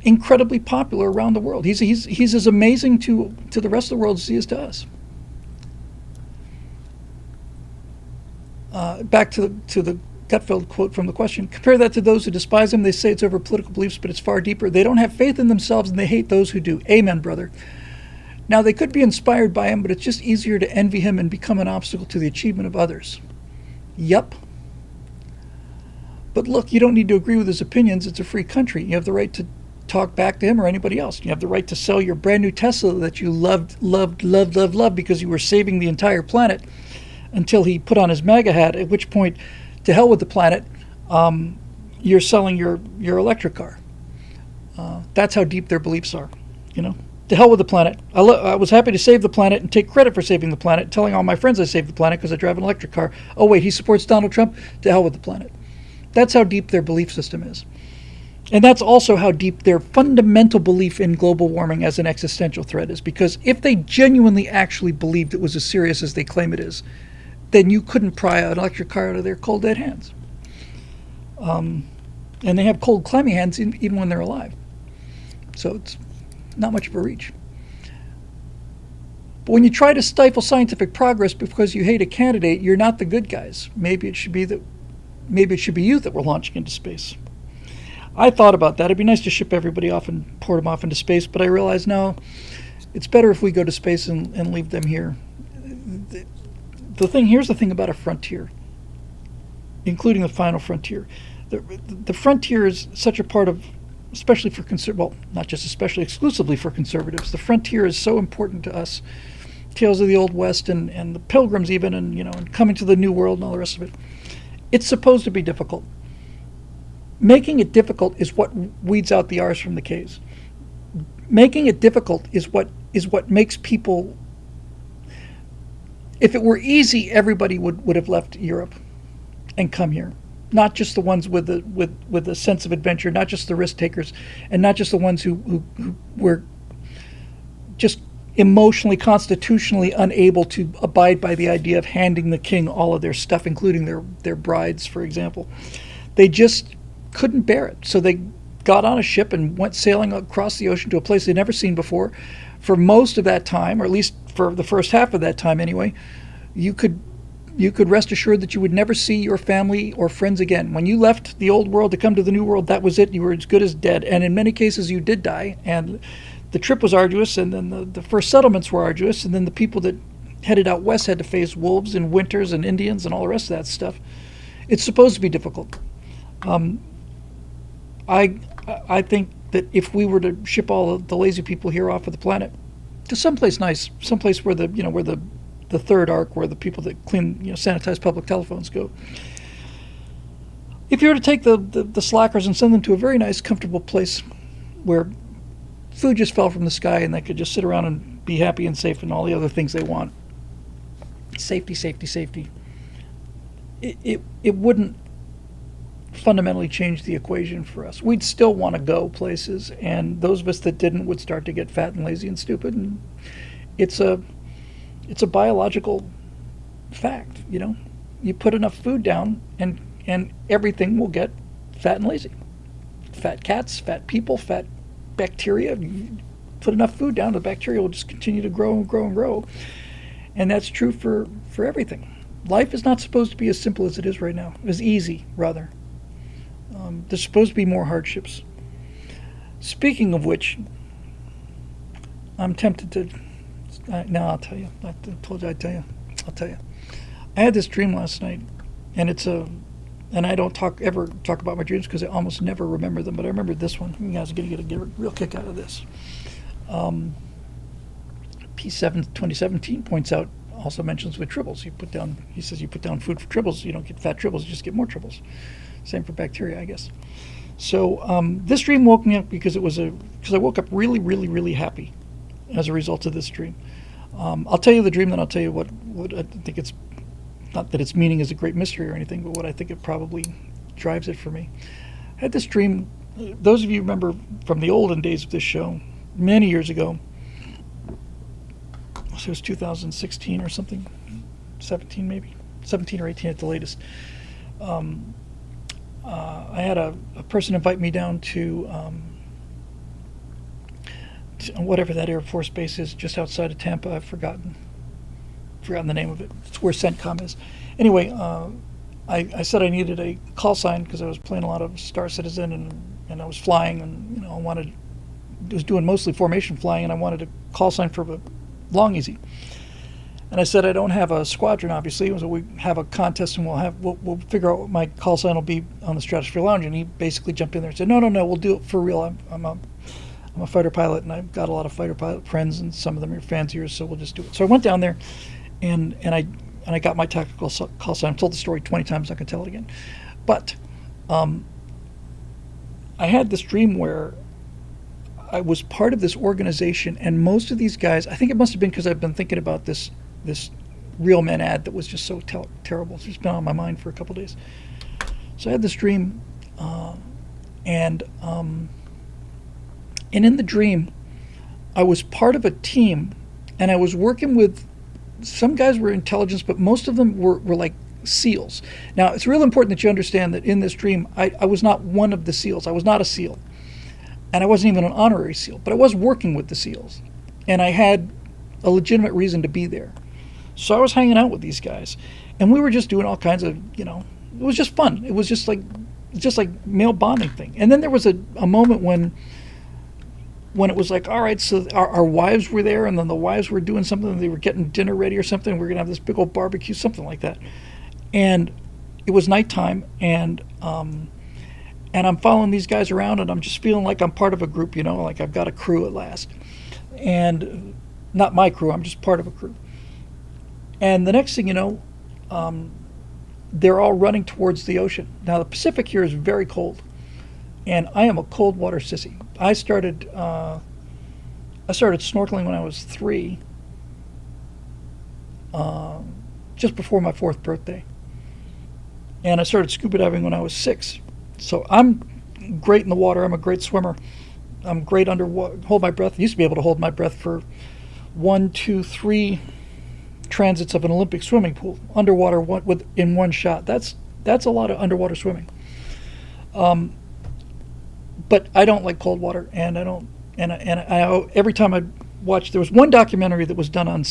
incredibly popular around the world. He's as amazing to the rest of the world as he is to us. Back to the Gutfeld quote from the question. Compare that to those who despise him. They say it's over political beliefs, but it's far deeper. They don't have faith in themselves, and they hate those who do. Amen, brother. Now, they could be inspired by him, but it's just easier to envy him and become an obstacle to the achievement of others. Yep. But look, you don't need to agree with his opinions. It's a free country. You have the right to talk back to him or anybody else. You have the right to sell your brand new Tesla that you loved because you were saving the entire planet until he put on his MAGA hat, at which point, to hell with the planet, you're selling your electric car. That's how deep their beliefs are, you know. To hell with the planet. I was happy to save the planet and take credit for saving the planet, telling all my friends I saved the planet because I drive an electric car. Oh, wait, he supports Donald Trump? To hell with the planet. That's how deep their belief system is. And that's also how deep their fundamental belief in global warming as an existential threat is. Because if they genuinely actually believed it was as serious as they claim it is, then you couldn't pry an electric car out of their cold, dead hands. And they have cold, clammy hands even when they're alive. So it's not much of a reach. But when you try to stifle scientific progress because you hate a candidate, you're not the good guys. Maybe it should be you that we're launching into space. I thought about that. It'd be nice to ship everybody off and port them off into space, but I realized, no, it's better if we go to space and leave them here. Here's the thing about a frontier, including the final frontier. The frontier is such a part of, especially for not just especially, exclusively for conservatives. The frontier is so important to us. Tales of the Old West and the Pilgrims even, and coming to the New World and all the rest of it. It's supposed to be difficult. Making it difficult is what weeds out the R's from the K's. Making it difficult is what makes people. If it were easy, everybody would have left Europe and come here. Not just the ones with a sense of adventure, not just the risk takers, and not just the ones who were just emotionally, constitutionally unable to abide by the idea of handing the king all of their stuff, including their brides, for example. They just couldn't bear it. So they got on a ship and went sailing across the ocean to a place they'd never seen before. For most of that time, or at least for the first half of that time anyway, you could rest assured that you would never see your family or friends again. When you left the old world to come to the new world, that was it. You were as good as dead. And in many cases, you did die. And the trip was arduous, and then the first settlements were arduous, and then the people that headed out west had to face wolves and winters and Indians and all the rest of that stuff. It's supposed to be difficult. I think that if we were to ship all the lazy people here off of the planet to someplace nice, someplace where the third arc, where the people that clean, sanitize public telephones go. If you were to take the slackers and send them to a very nice, comfortable place where food just fell from the sky and they could just sit around and be happy and safe and all the other things they want. Safety, safety, safety. It wouldn't fundamentally change the equation for us. We'd still want to go places, and those of us that didn't would start to get fat and lazy and stupid. And it's a biological fact, You put enough food down, and everything will get fat and lazy. Fat cats, fat people, fat bacteria. You put enough food down, the bacteria will just continue to grow and grow and grow. And that's true for everything. Life is not supposed to be as simple as it is right now. As easy, rather. There's supposed to be more hardships. Speaking of which, I'm tempted to... no, I'll tell you. I told you I'd tell you. I'll tell you. I had this dream last night, and and I don't ever talk about my dreams because I almost never remember them, but I remember this one. You guys are going to get a real kick out of this. P7 2017 points out, also mentions with tribbles. He says you put down food for tribbles, you don't get fat tribbles, you just get more tribbles. Same for bacteria, I guess. So this dream woke me up because I woke up really, really, really happy as a result of this dream. I'll tell you the dream, then I'll tell you what I think it's, not that its meaning is a great mystery or anything, but what I think it probably drives it for me. I had this dream, those of you remember from the olden days of this show, many years ago, so it was 2016 or something, 17 maybe, 17 or 18 at the latest. I had a person invite me down to whatever that Air Force base is just outside of Tampa. I've forgotten the name of it. It's where CENTCOM is. Anyway, I said I needed a call sign because I was playing a lot of Star Citizen and I was flying, and I was doing mostly formation flying, and I wanted a call sign for long easy. And I said, I don't have a squadron, obviously, so we have a contest and we'll figure out what my call sign will be on the Stratosphere Lounge. And he basically jumped in there and said, no, we'll do it for real. I'm a fighter pilot, and I've got a lot of fighter pilot friends, and some of them are fans of yours, so we'll just do it. So I went down there, and I got my tactical call sign. I've told the story 20 times, I can tell it again. But I had this dream where I was part of this organization, and most of these guys, I think it must have been because I've been thinking about this Real Men ad that was just so terrible. It's just been on my mind for a couple days. So I had this dream, and in the dream, I was part of a team, and I was working with, some guys were intelligence, but most of them were like SEALs. Now, it's real important that you understand that in this dream, I was not one of the SEALs. I was not a SEAL. And I wasn't even an honorary SEAL, but I was working with the SEALs. And I had a legitimate reason to be there. So I was hanging out with these guys, and we were just doing all kinds of, it was just fun. It was just like male bonding thing. And then there was a moment when it was like, all right, so our wives were there, and then the wives were doing something, they were getting dinner ready or something. We were going to have this big old barbecue, something like that. And it was nighttime, and I'm following these guys around, and I'm just feeling like I'm part of a group, like I've got a crew at last. And not my crew, I'm just part of a crew. And the next thing you know, they're all running towards the ocean. Now, the Pacific here is very cold, and I am a cold water sissy. I started snorkeling when I was 3, just before my 4th birthday. And I started scuba diving when I was 6. So I'm great in the water. I'm a great swimmer. I'm great underwater. Hold my breath. I used to be able to hold my breath for 1, 2, 3 transits of an Olympic swimming pool underwater in one shot. That's a lot of underwater swimming. But I don't like cold water, and I don't. And I every time I watched, there was one documentary that was done on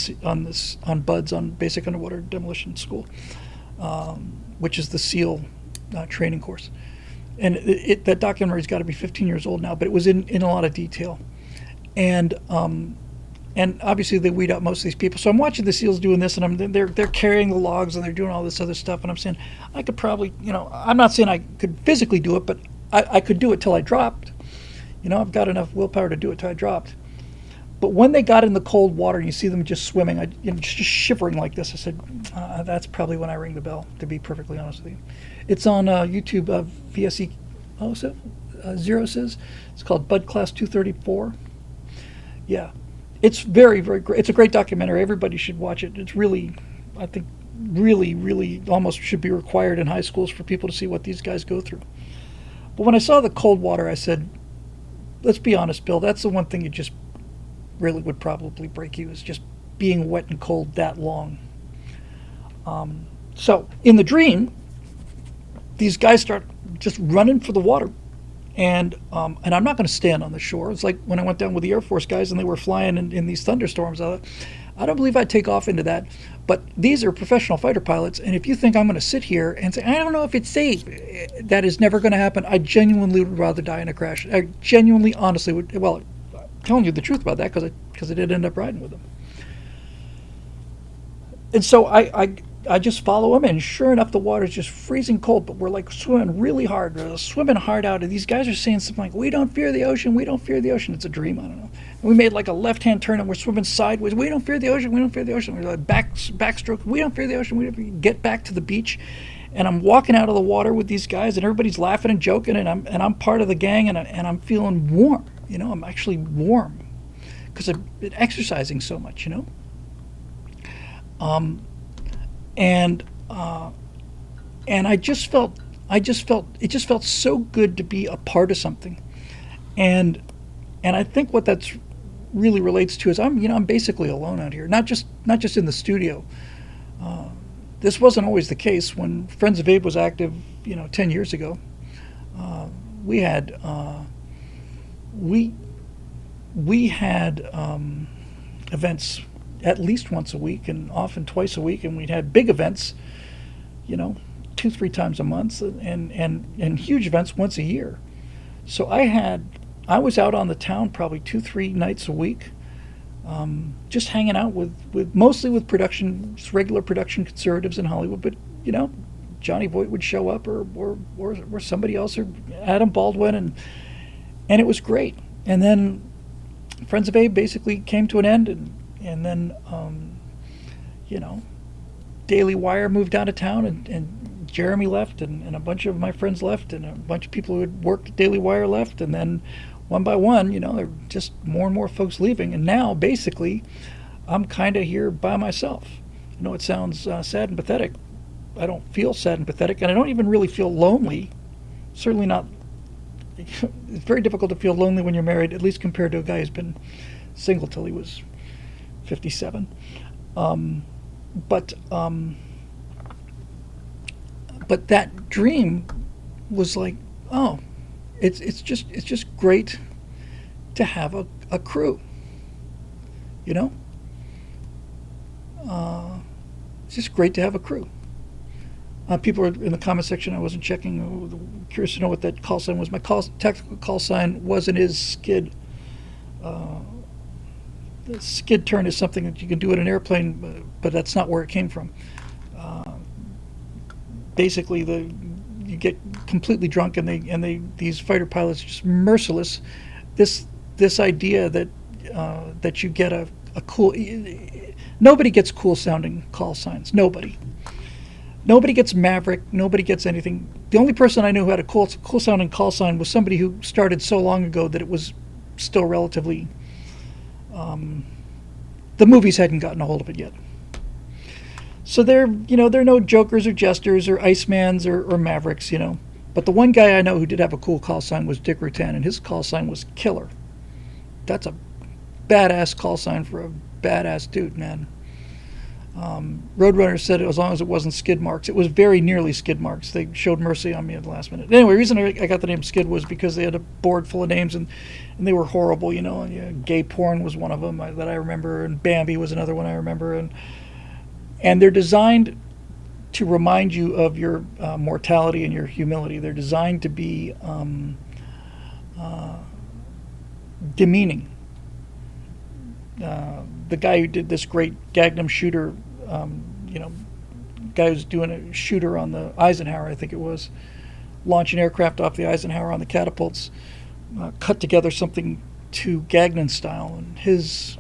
BUDS, on Basic Underwater Demolition School, which is the SEAL training course. And that documentary's got to be 15 years old now, but it was in a lot of detail. And obviously they weed out most of these people. So I'm watching the SEALs doing this, and they're carrying the logs, and they're doing all this other stuff. And I'm saying, I could probably, I'm not saying I could physically do it, but I could do it till I dropped. I've got enough willpower to do it till I dropped. But when they got in the cold water and you see them just swimming, just shivering like this, I said, that's probably when I ring the bell, to be perfectly honest with you. It's on YouTube, VSE 0 says. It's called Bud Class 234. Yeah. It's very, very great. It's a great documentary. Everybody should watch it. It's really, I think, really, really almost should be required in high schools for people to see what these guys go through. But when I saw the cold water, I said, let's be honest, Bill, that's the one thing you just really would probably break you, is just being wet and cold that long. So in the dream, these guys start just running for the water. And I'm not going to stand on the shore. It's like when I went down with the Air Force guys and they were flying in these thunderstorms. I don't believe I'd take off into that. But these are professional fighter pilots, and if you think I'm going to sit here and say, I don't know if it's safe, that is never going to happen. I genuinely would rather die in a crash. I genuinely, honestly would. Well, I'm telling you the truth about that because I did end up riding with them. And so I just follow them, and sure enough, the water's just freezing cold, but we're like swimming really hard. We're swimming hard out, and these guys are saying something like, we don't fear the ocean, we don't fear the ocean. It's a dream, I don't know. And we made like a left-hand turn, and we're swimming sideways. We don't fear the ocean, we don't fear the ocean. We're like backstroke, we don't fear the ocean, we don't get back to the beach. And I'm walking out of the water with these guys, and everybody's laughing and joking, and I'm part of the gang, and I'm feeling warm. I'm actually warm because I've been exercising so much, And I just felt it just felt so good to be a part of something, and I think what that's really relates to is I'm basically alone out here, not just in the studio. This wasn't always the case. When Friends of Abe was active, 10 years ago, we had events at least once a week, and often twice a week, and we'd had big events, 2-3 times a month, and huge events once a year. So I was out on the town probably 2-3 nights a week, just hanging out with mostly with regular production conservatives in Hollywood. But Johnny Voight would show up, or somebody else, or Adam Baldwin, and it was great. And then Friends of Abe basically came to an end, and then Daily Wire moved out of town, and Jeremy left, and a bunch of my friends left, and a bunch of people who had worked at Daily Wire left, and then one by one, there were just more and more folks leaving, and now basically I'm kind of here by myself. I know it sounds sad and pathetic. I don't feel sad and pathetic, and I don't even really feel lonely. Certainly not. It's very difficult to feel lonely when you're married, at least compared to a guy who's been single till he was 57. But that dream was like, oh, it's just great to have a crew, It's just great to have a crew. People are in the comment section. I wasn't checking. Curious to know what that call sign was. My technical call sign was and is skid. The skid turn is something that you can do in an airplane, but that's not where it came from. Basically, you get completely drunk, and these fighter pilots are just merciless. This idea that you get a cool. Nobody gets cool sounding call signs. Nobody gets Maverick. Nobody gets anything. The only person I knew who had a cool sounding call sign was somebody who started so long ago that it was still relatively. The movies hadn't gotten a hold of it yet. So they're no jokers or jesters or Icemans or Mavericks, But the one guy I know who did have a cool call sign was Dick Rutan, and his call sign was Killer. That's a badass call sign for a badass dude, man. Roadrunner said as long as it wasn't skid marks. It was very nearly skid marks. They showed mercy on me at the last minute. Anyway, the reason I got the name Skid was because they had a board full of names, and they were horrible, And, gay porn was one of them that I remember, and Bambi was another one I remember. And they're designed to remind you of your mortality and your humility. They're designed to be demeaning. The guy who did this great Magnum shooter, guy who's doing a shooter on the Eisenhower, I think it was, launching aircraft off the Eisenhower on the catapults, cut together something to Gagnon style. And his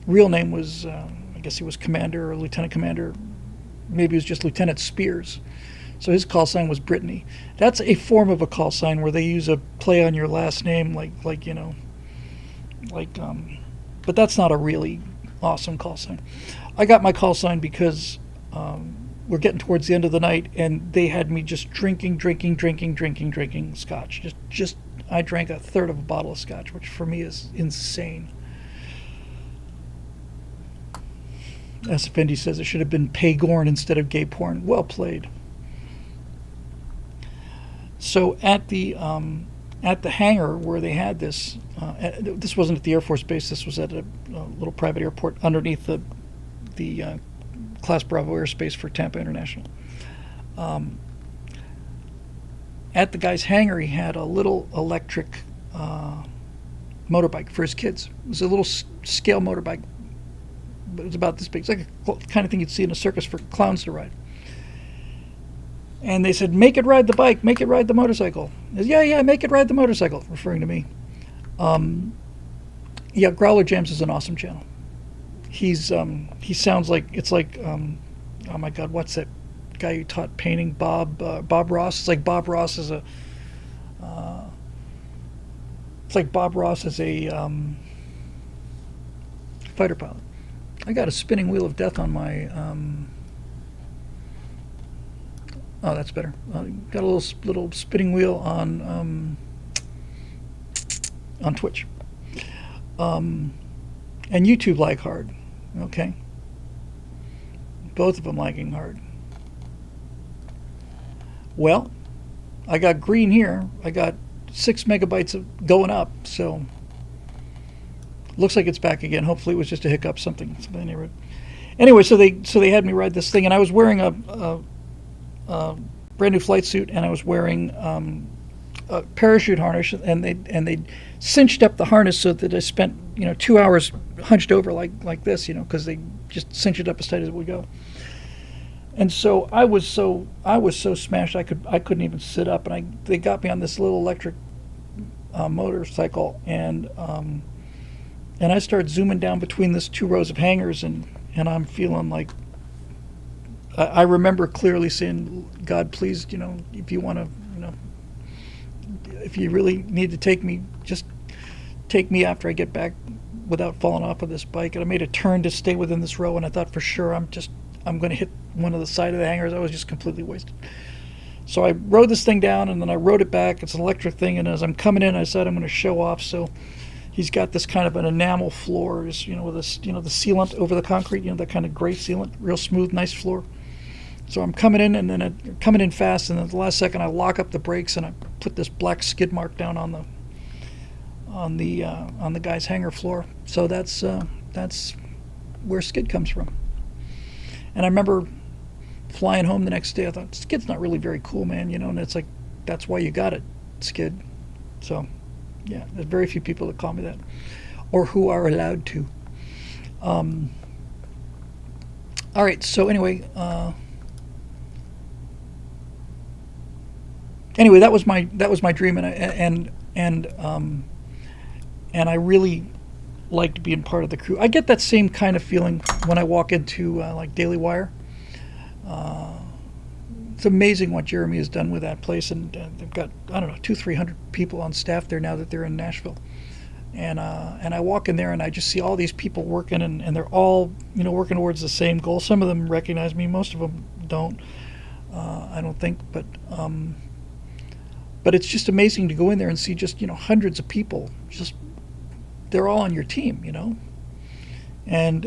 real name was, I guess he was Commander or Lieutenant Commander, maybe it was just Lieutenant Spears. So his call sign was Brittany. That's a form of a call sign where they use a play on your last name, but that's not a really awesome call sign. I got my call sign because we're getting towards the end of the night, and they had me just drinking scotch. Just I drank a third of a bottle of scotch, which for me is insane. As Fendi says, it should have been Paygorn instead of gay porn. Well played. So at the hangar where they had this, this wasn't at the Air Force Base. This was at a little private airport underneath the Class Bravo airspace for Tampa International. At the guy's hangar, he had a little electric motorbike for his kids. It was a little scale motorbike, but it was about this big. It's like the kind of thing you'd see in a circus for clowns to ride. And they said, make it ride the bike, make it ride the motorcycle. Said, yeah, make it ride the motorcycle, referring to me. Growler Jams is an awesome channel. He sounds like, it's like, oh my God, what's that guy who taught painting, Bob Ross? It's like Bob Ross is a fighter pilot. I got a spinning wheel of death on my, oh, that's better. Got a little spinning wheel on Twitch. And YouTube lag hard. Okay. Both of them lagging hard. Well, I got green here. I got 6 megabytes of going up, so looks like it's back again. Hopefully it was just a hiccup, something. Anyway, so they had me ride this thing, and I was wearing a brand new flight suit, and I was wearing a parachute harness, and they cinched up the harness so that I spent 2 hours hunched over like this, because they just cinch it up as tight as it would go. And so I was so smashed I couldn't even sit up, and they got me on this little electric motorcycle, and I started zooming down between this 2 rows of hangars, and I'm feeling like I remember clearly saying, God, please, if you want to, if you really need to take me, just take me after I get back without falling off of this bike. And I made a turn to stay within this row, and I thought for sure I'm going to hit one of the side of the hangars. I was just completely wasted. So I rode this thing down, and then I rode it back. It's an electric thing, and as I'm coming in, I said I'm going to show off. So he's got this kind of an enamel floor, with this, the sealant over the concrete, that kind of gray sealant, real smooth, nice floor. So I'm coming in, and then I'm coming in fast, and at the last second I lock up the brakes, and I put this black skid mark down on the guy's hangar floor. So that's where skid comes from. And I remember flying home the next day. I thought, skid's not really very cool, man, and it's like, that's why you got it, skid. So yeah, there's very few people that call me that, or who are allowed to. All right, so anyway, that was my dream, and I really liked being part of the crew. I get that same kind of feeling when I walk into like Daily Wire. It's amazing what Jeremy has done with that place, and they've got, I don't know, 200-300 people on staff there now that they're in Nashville. And I walk in there, and I just see all these people working, and they're all working towards the same goal. Some of them recognize me, most of them don't. I don't think, but it's just amazing to go in there and see just hundreds of people. Just they're all on your team, and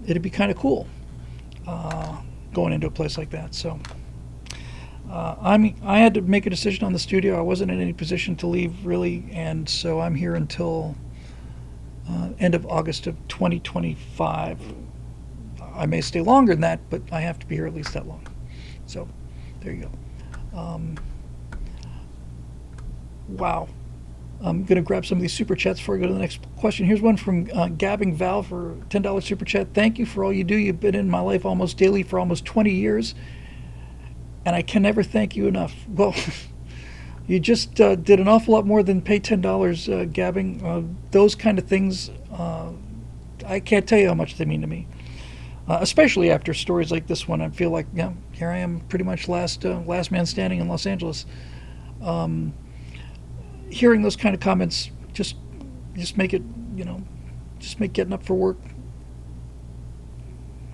it'd be kind of cool going into a place like that. So I had to make a decision on the studio. I wasn't in any position to leave really, and so I'm here until end of August of 2025. I may stay longer than that, but I have to be here at least that long. So there you go. Wow. I'm going to grab some of these super chats before I go to the next question. Here's one from Gabbing Val for $10 super chat. Thank you for all you do. You've been in my life almost daily for almost 20 years, and I can never thank you enough. Well, you just did an awful lot more than pay $10, Gabbing. Those kind of things, I can't tell you how much they mean to me. Especially after stories like this one. I feel like, here I am, pretty much last man standing in Los Angeles. Hearing those kind of comments just make it, just make getting up for work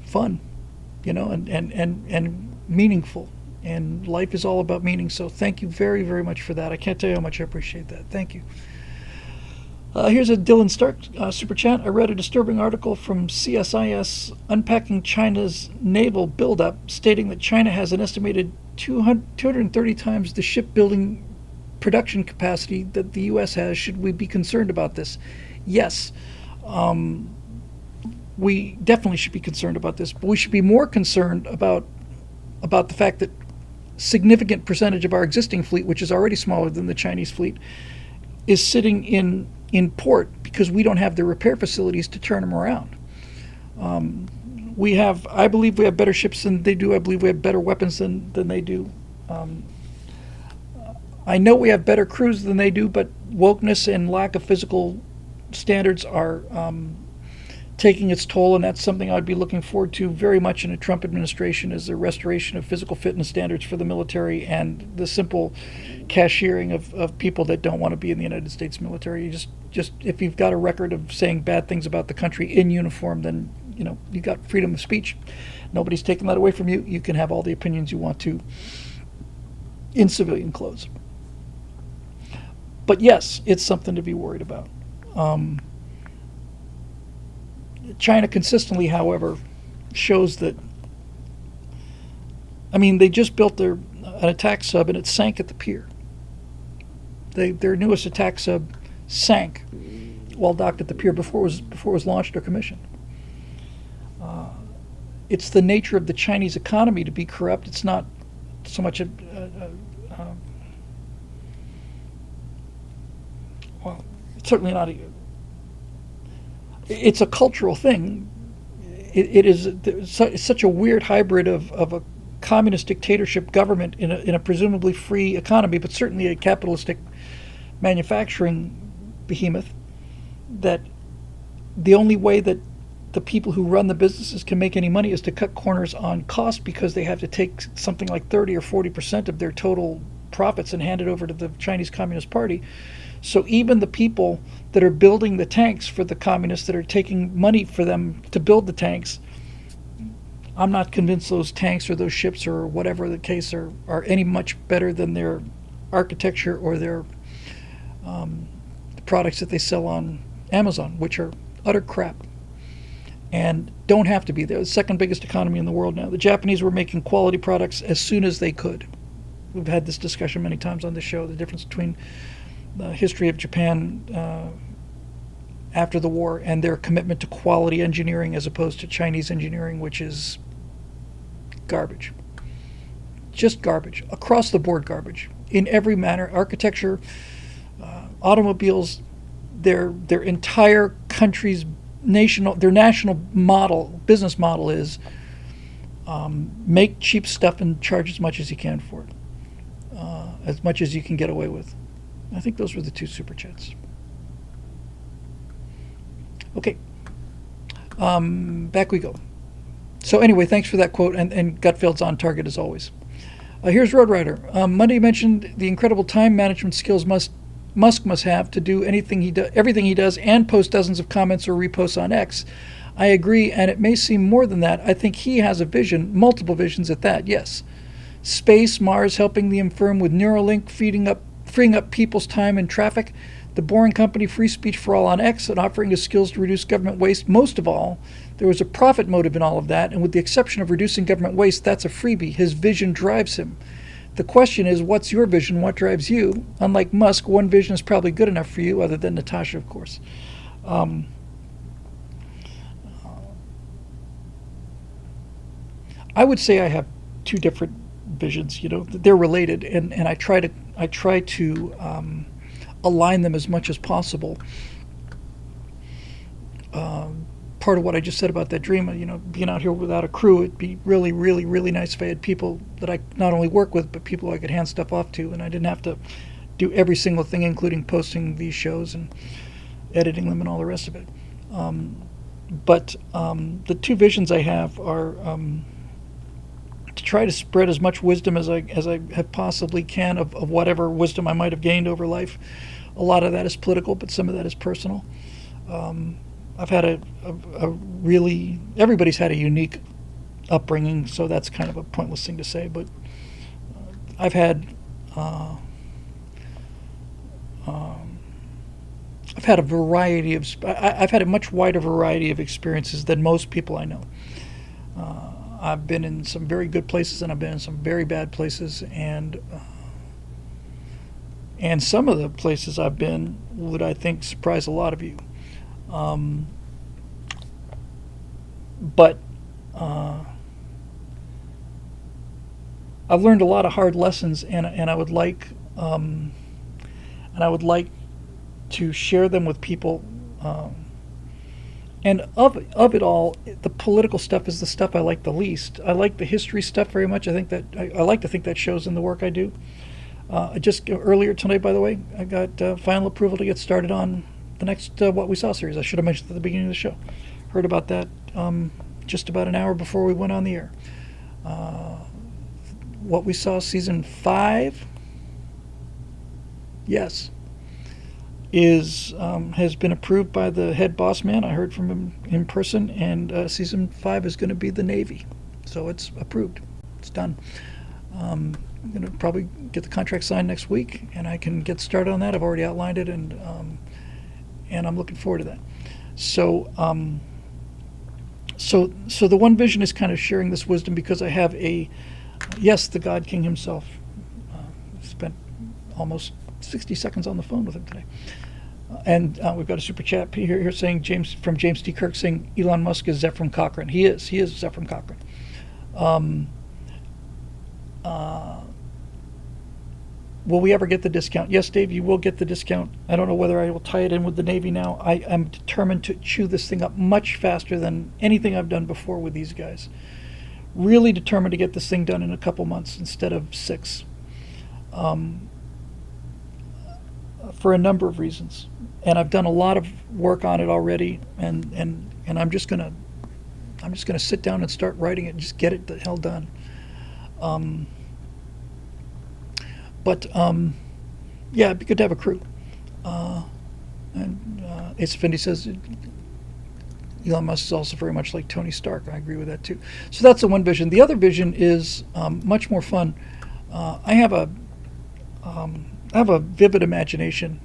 fun, and meaningful. And life is all about meaning. So thank you very, very much for that. I can't tell you how much I appreciate that. Thank you. Here's a Dylan Stark super chat. I read a disturbing article from CSIS unpacking China's naval buildup, stating that China has an estimated 230 times the shipbuilding production capacity that the U.S. has. Should we be concerned about this? Yes. We definitely should be concerned about this, but we should be more concerned about the fact that significant percentage of our existing fleet, which is already smaller than the Chinese fleet, is sitting in port because we don't have the repair facilities to turn them around. I believe we have better ships than they do. I believe we have better weapons than they do. I know we have better crews than they do, but wokeness and lack of physical standards are taking its toll, and that's something I'd be looking forward to very much in a Trump administration, is the restoration of physical fitness standards for the military and the simple cashiering of people that don't want to be in the United States military. You just if you've got a record of saying bad things about the country in uniform, then you got freedom of speech. Nobody's taking that away from you. You can have all the opinions you want to in civilian clothes. But yes, it's something to be worried about. China consistently, however, shows that. They just built an attack sub and it sank at the pier. Their newest attack sub sank while docked at the pier before it was launched or commissioned. It's the nature of the Chinese economy to be corrupt. It's not so much well, it's certainly not. it's a cultural thing. It is it's such a weird hybrid of a communist dictatorship government in a presumably free economy, but certainly a capitalistic manufacturing behemoth, that the only way that the people who run the businesses can make any money is to cut corners on cost, because they have to take something like 30 or 40% of their total profits and hand it over to the Chinese Communist Party. So even the people that are building the tanks for the communists, that are taking money for them to build the tanks, I'm not convinced those tanks or those ships or whatever the case are any much better than their architecture or their products that they sell on Amazon, which are utter crap and don't have to be. They're the second biggest economy in the world now. The Japanese were making quality products as soon as they could. We've had this discussion many times on this show, the difference between the history of Japan after the war and their commitment to quality engineering as opposed to Chinese engineering, which is garbage. Just garbage. Across the board garbage. In every manner. Architecture, automobiles, their entire country's their national business model is make cheap stuff and charge as much as you can for it. As much as you can get away with. I think those were the 2 super chats. Okay. Back we go. So anyway, thanks for that quote, and Gutfeld's on target as always. Here's Road Rider. Monday mentioned the incredible time management skills Musk must have to do everything he does, and post dozens of comments or reposts on X. I agree, and it may seem more than that. I think he has a vision, multiple visions at that, yes. Space, Mars, helping the infirm with Neuralink, freeing up people's time in traffic, the Boring Company, free speech for all on X, and offering his skills to reduce government waste. Most of all, there was a profit motive in all of that, and with the exception of reducing government waste, that's a freebie. His vision drives him. The question is, what's your vision? What drives you? Unlike Musk, one vision is probably good enough for you, other than Natasha, of course. I would say I have 2 different visions. They're related, and I try to align them as much as possible. Part of what I just said about that dream, being out here without a crew, it'd be really, really, really nice if I had people that I not only work with, but people I could hand stuff off to, and I didn't have to do every single thing, including posting these shows and editing them and all the rest of it. But the 2 visions I have are to try to spread as much wisdom as I have possibly can of whatever wisdom I might have gained over life. A lot of that is political, but some of that is personal. I've had a really, everybody's had a unique upbringing, so that's kind of a pointless thing to say, but I've had a variety of, I've had a much wider variety of experiences than most people I know. I've been in some very good places, and I've been in some very bad places, and some of the places I've been would, I think, surprise a lot of you. But I've learned a lot of hard lessons, and I would like to share them with people. And of it all, the political stuff is the stuff I like the least. I like the history stuff very much. I think that I like to think that shows in the work I do. Just earlier tonight, by the way, I got final approval to get started on the next What We Saw series. I should have mentioned at the beginning of the show. Heard about that just about an hour before we went on the air. What We Saw season 5, yes, has been approved by the head boss man. I heard from him in person, and season 5 is going to be the Navy, so it's approved. It's done. I'm going to probably get the contract signed next week, and I can get started on that. I've already outlined it, and I'm looking forward to that. So the one vision is kind of sharing this wisdom, because I have the God King himself. Spent almost 60 seconds on the phone with him today. And we've got a super chat here saying, James T. Kirk, saying Elon Musk is Zephram Cochrane. He is Zephram Cochrane. Will we ever get the discount? Yes, Dave, you will get the discount. I don't know whether I will tie it in with the Navy now. I am determined to chew this thing up much faster than anything I've done before with these guys. Really determined to get this thing done in a couple months instead of 6, for a number of reasons. And I've done a lot of work on it already, and I'm just gonna sit down and start writing it and just get it the hell done. Yeah, it'd be good to have a crew. And Ace Effendi says Elon Musk is also very much like Tony Stark. I agree with that too. So that's the one vision. The other vision is much more fun. I have a vivid imagination,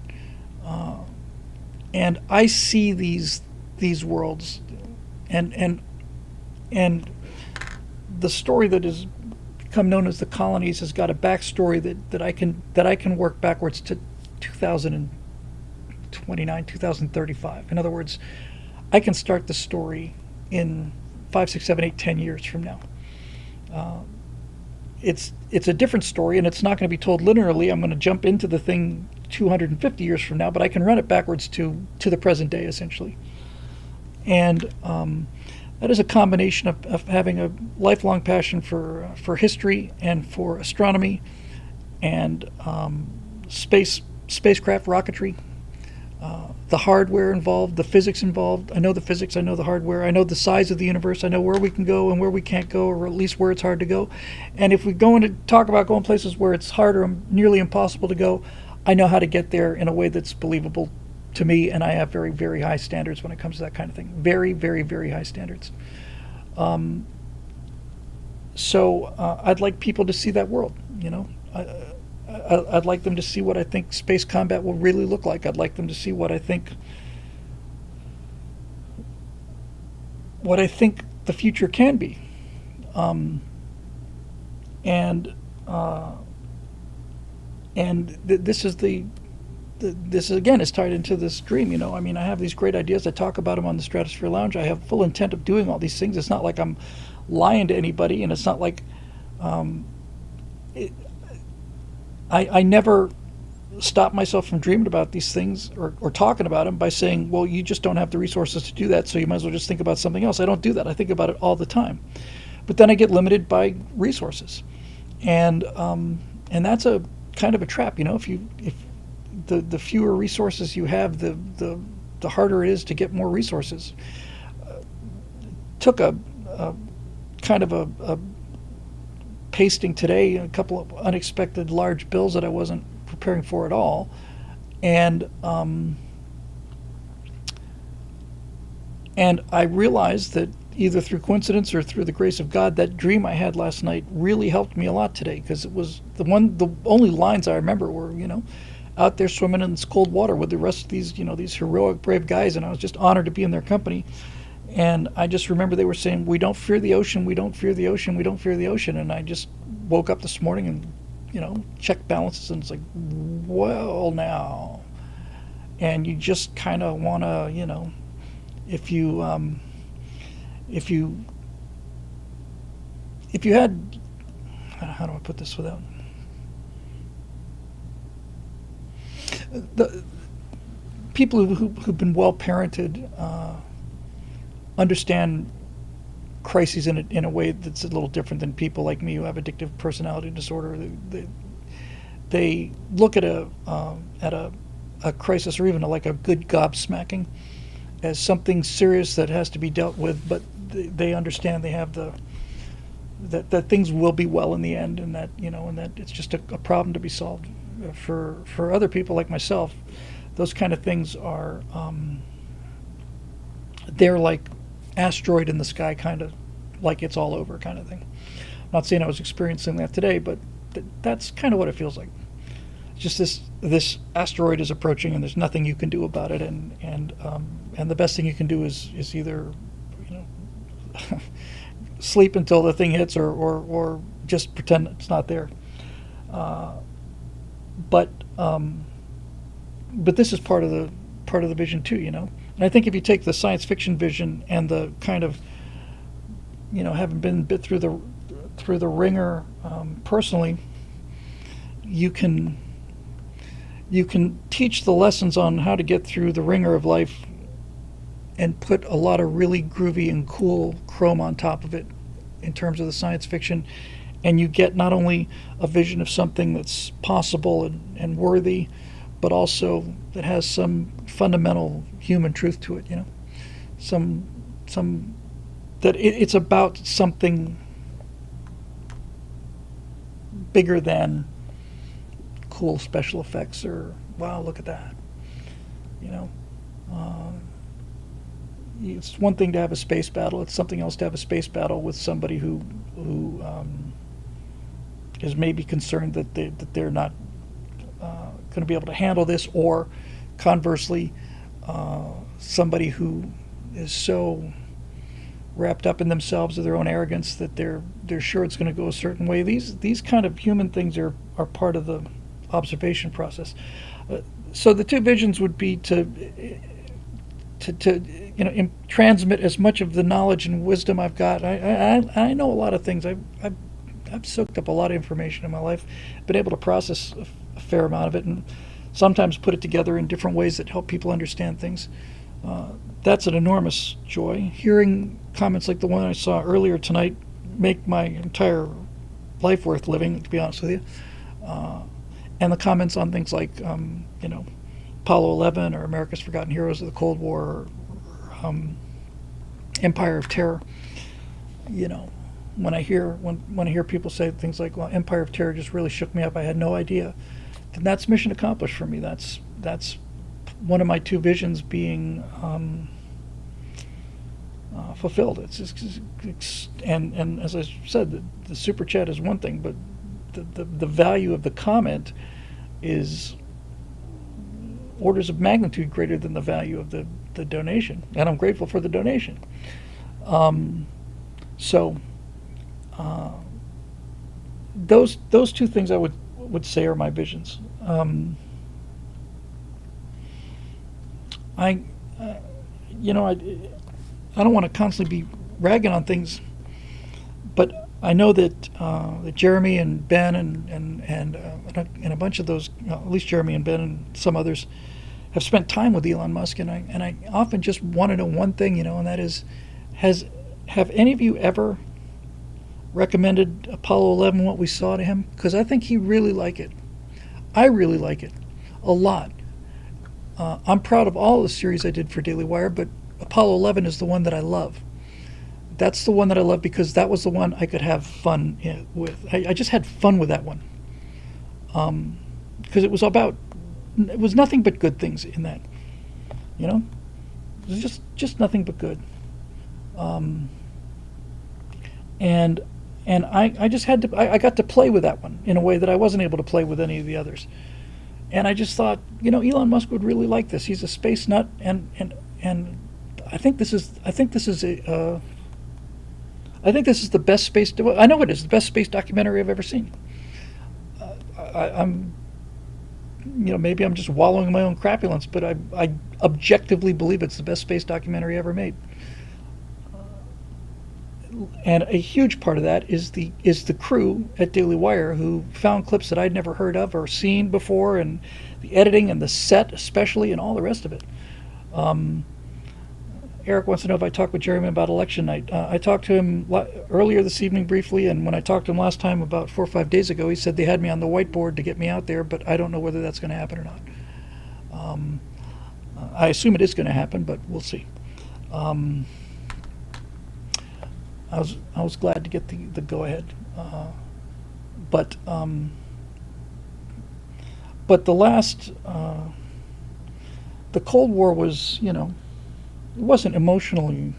and I see these worlds, and the story that has become known as the colonies has got a backstory that I can work backwards to 2029, 2035. In other words, I can start the story in 5, 6, 7, 8, 10 years from now. It's a different story, and it's not going to be told linearly. I'm going to jump into the thing 250 years from now, but I can run it backwards to the present day, essentially. And that is a combination of having a lifelong passion for history and for astronomy and spacecraft rocketry. The hardware involved, the physics involved. I know the physics, I know the hardware, I know the size of the universe, I know where we can go and where we can't go, or at least where it's hard to go. And if we go into talk about going places where it's hard or nearly impossible to go, I know how to get there in a way that's believable to me, and I have very, very high standards when it comes to that kind of thing. Very, very, very high standards. So I'd like people to see that world, you know. I'd like them to see what I think space combat will really look like. I'd like them to see what I think the future can be. This again is tied into this dream, you know. I mean, I have these great ideas. I talk about them on the Stratosphere Lounge. I have full intent of doing all these things. It's not like I'm lying to anybody, and it's not like I never stop myself from dreaming about these things or talking about them by saying, well, you just don't have the resources to do that, so you might as well just think about something else. I don't do that. I think about it all the time. But then I get limited by resources. And that's a kind of a trap, you know. If the fewer resources you have, the harder it is to get more resources. Took a kind of a pasting today, a couple of unexpected large bills that I wasn't preparing for at all, and I realized that either through coincidence or through the grace of God, that dream I had last night really helped me a lot today, because it was the only lines I remember were, you know, out there swimming in this cold water with the rest of these, you know, these heroic, brave guys, and I was just honored to be in their company. And I just remember they were saying, we don't fear the ocean, we don't fear the ocean, we don't fear the ocean. And I just woke up this morning and, you know, checked balances, and it's like, well, now. And you just kind of want to, you know, if you had, how do I put this without, the people who've been well parented, understand crises in a way that's a little different than people like me who have addictive personality disorder. They look at a crisis, or even like a good gobsmacking, as something serious that has to be dealt with, but they understand they have that things will be well in the end, and that, you know, and that it's just a problem to be solved. For other people like myself, those kind of things are they're like asteroid in the sky, kind of like it's all over kind of thing. I'm not saying I was experiencing that today, but that's kind of what it feels like. It's just this asteroid is approaching, and there's nothing you can do about it, and the best thing you can do is either, you know, sleep until the thing hits, or just pretend it's not there. But this is part of the vision too, you know. And I think if you take the science fiction vision and the kind of, you know, having been bit through the ringer personally, you can you can teach the lessons on how to get through the ringer of life and put a lot of really groovy and cool chrome on top of it in terms of the science fiction, and you get not only a vision of something that's possible and worthy, but also that has some fundamental human truth to it, some that it's about something bigger than cool special effects or wow, look at that. It's one thing to have a space battle. It's something else to have a space battle with somebody who is maybe concerned that they're not going to be able to handle this, or conversely, somebody who is so wrapped up in themselves or their own arrogance that they're sure it's going to go a certain way. These kind of human things are part of the observation process. So the two visions would be to transmit as much of the knowledge and wisdom I've got. I know a lot of things. I've soaked up a lot of information in my life, been able to process a fair amount of it, and sometimes put it together in different ways that help people understand things. That's an enormous joy. Hearing comments like the one I saw earlier tonight make my entire life worth living, to be honest with you. And the comments on things like, Apollo 11 or America's Forgotten Heroes of the Cold War, or Empire of Terror. When I hear people say things like, "Well, Empire of Terror just really shook me up. I had no idea," then that's mission accomplished for me. That's one of my two visions being fulfilled. And as I said, the super chat is one thing, but the value of the comment is orders of magnitude greater than the value of the donation, and I'm grateful for the donation. Those two things I would say are my visions. I don't want to constantly be ragging on things, but I know that Jeremy and Ben and a bunch of those, at least Jeremy and Ben and some others, have spent time with Elon Musk, and I often just want to know one thing, and that is, have any of you ever recommended Apollo 11, what we saw, to him? Because I think he really like it. I really like it a lot. I'm proud of all the series I did for Daily Wire, but Apollo 11 is the one that I love. That's the one that I love because that was the one I could have fun with. I just had fun with that one. Because it was nothing but good things in that. It was just nothing but good. And I just had to, I got to play with that one in a way that I wasn't able to play with any of the others. And I just thought, Elon Musk would really like this. He's a space nut, and I think this is the best space. I know it is the best space documentary I've ever seen. I'm maybe I'm just wallowing in my own crapulence, but I objectively believe it's the best space documentary ever made. And a huge part of that is the crew at Daily Wire, who found clips that I'd never heard of or seen before, and the editing and the set especially, and all the rest of it. Eric wants to know if I talked with Jeremy about election night. I talked to him earlier this evening briefly, and when I talked to him last time about 4 or 5 days ago, he said they had me on the whiteboard to get me out there, but I don't know whether that's going to happen or not. I assume it is going to happen, but we'll see. I was glad to get the go-ahead, but the last the Cold War was, it wasn't emotionally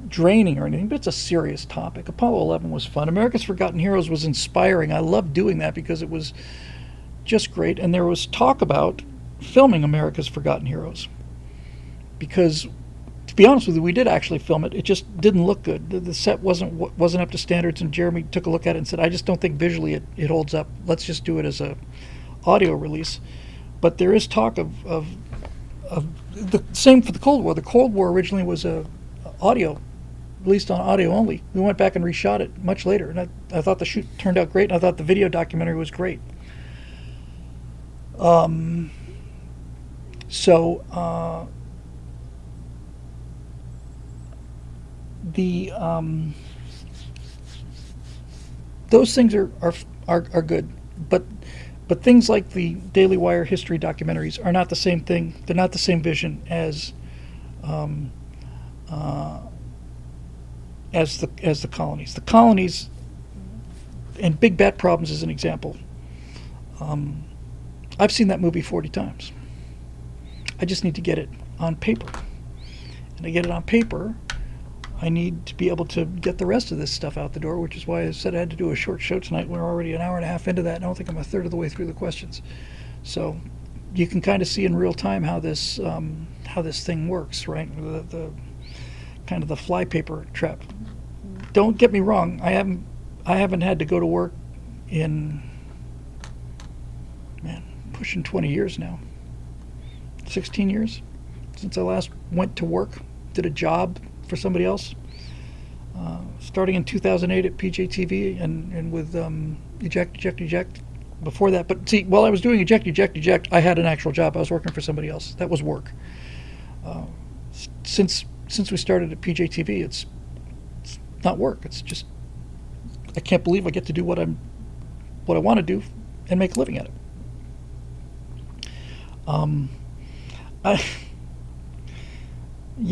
draining or anything, but it's a serious topic. Apollo 11 was fun. America's Forgotten Heroes was inspiring. I loved doing that because it was just great, and there was talk about filming America's Forgotten Heroes because, to be honest with you, we did actually film it. It just didn't look good. The set wasn't up to standards, and Jeremy took a look at it and said, I just don't think visually it holds up. Let's just do it as a audio release. But there is talk of the same for the Cold War. The Cold War originally was audio, released on audio only. We went back and reshot it much later, and I thought the shoot turned out great, and I thought the video documentary was great. So the those things are good, but things like the Daily Wire history documentaries are not the same thing. They're not the same vision um, uh, as the colonies. The colonies and Big Bat Problems is an example. I've seen that movie 40 times. I just need to get it on paper. And to get it on paper, I need to be able to get the rest of this stuff out the door, which is why I said I had to do a short show tonight. We're already an hour and a half into that, and I don't think I'm a third of the way through the questions. So you can kind of see in real time how this thing works, right? The kind of the flypaper trap. Don't get me wrong. I haven't had to go to work in, man, pushing 20 years now. 16 years since I last went to work, did a job for somebody else. Starting in 2008 at PJTV and with Eject. Before that, but see, while I was doing Eject, I had an actual job. I was working for somebody else. That was work. Since we started at PJTV, it's not work. It's just, I can't believe I get to do what I want to do and make a living at it.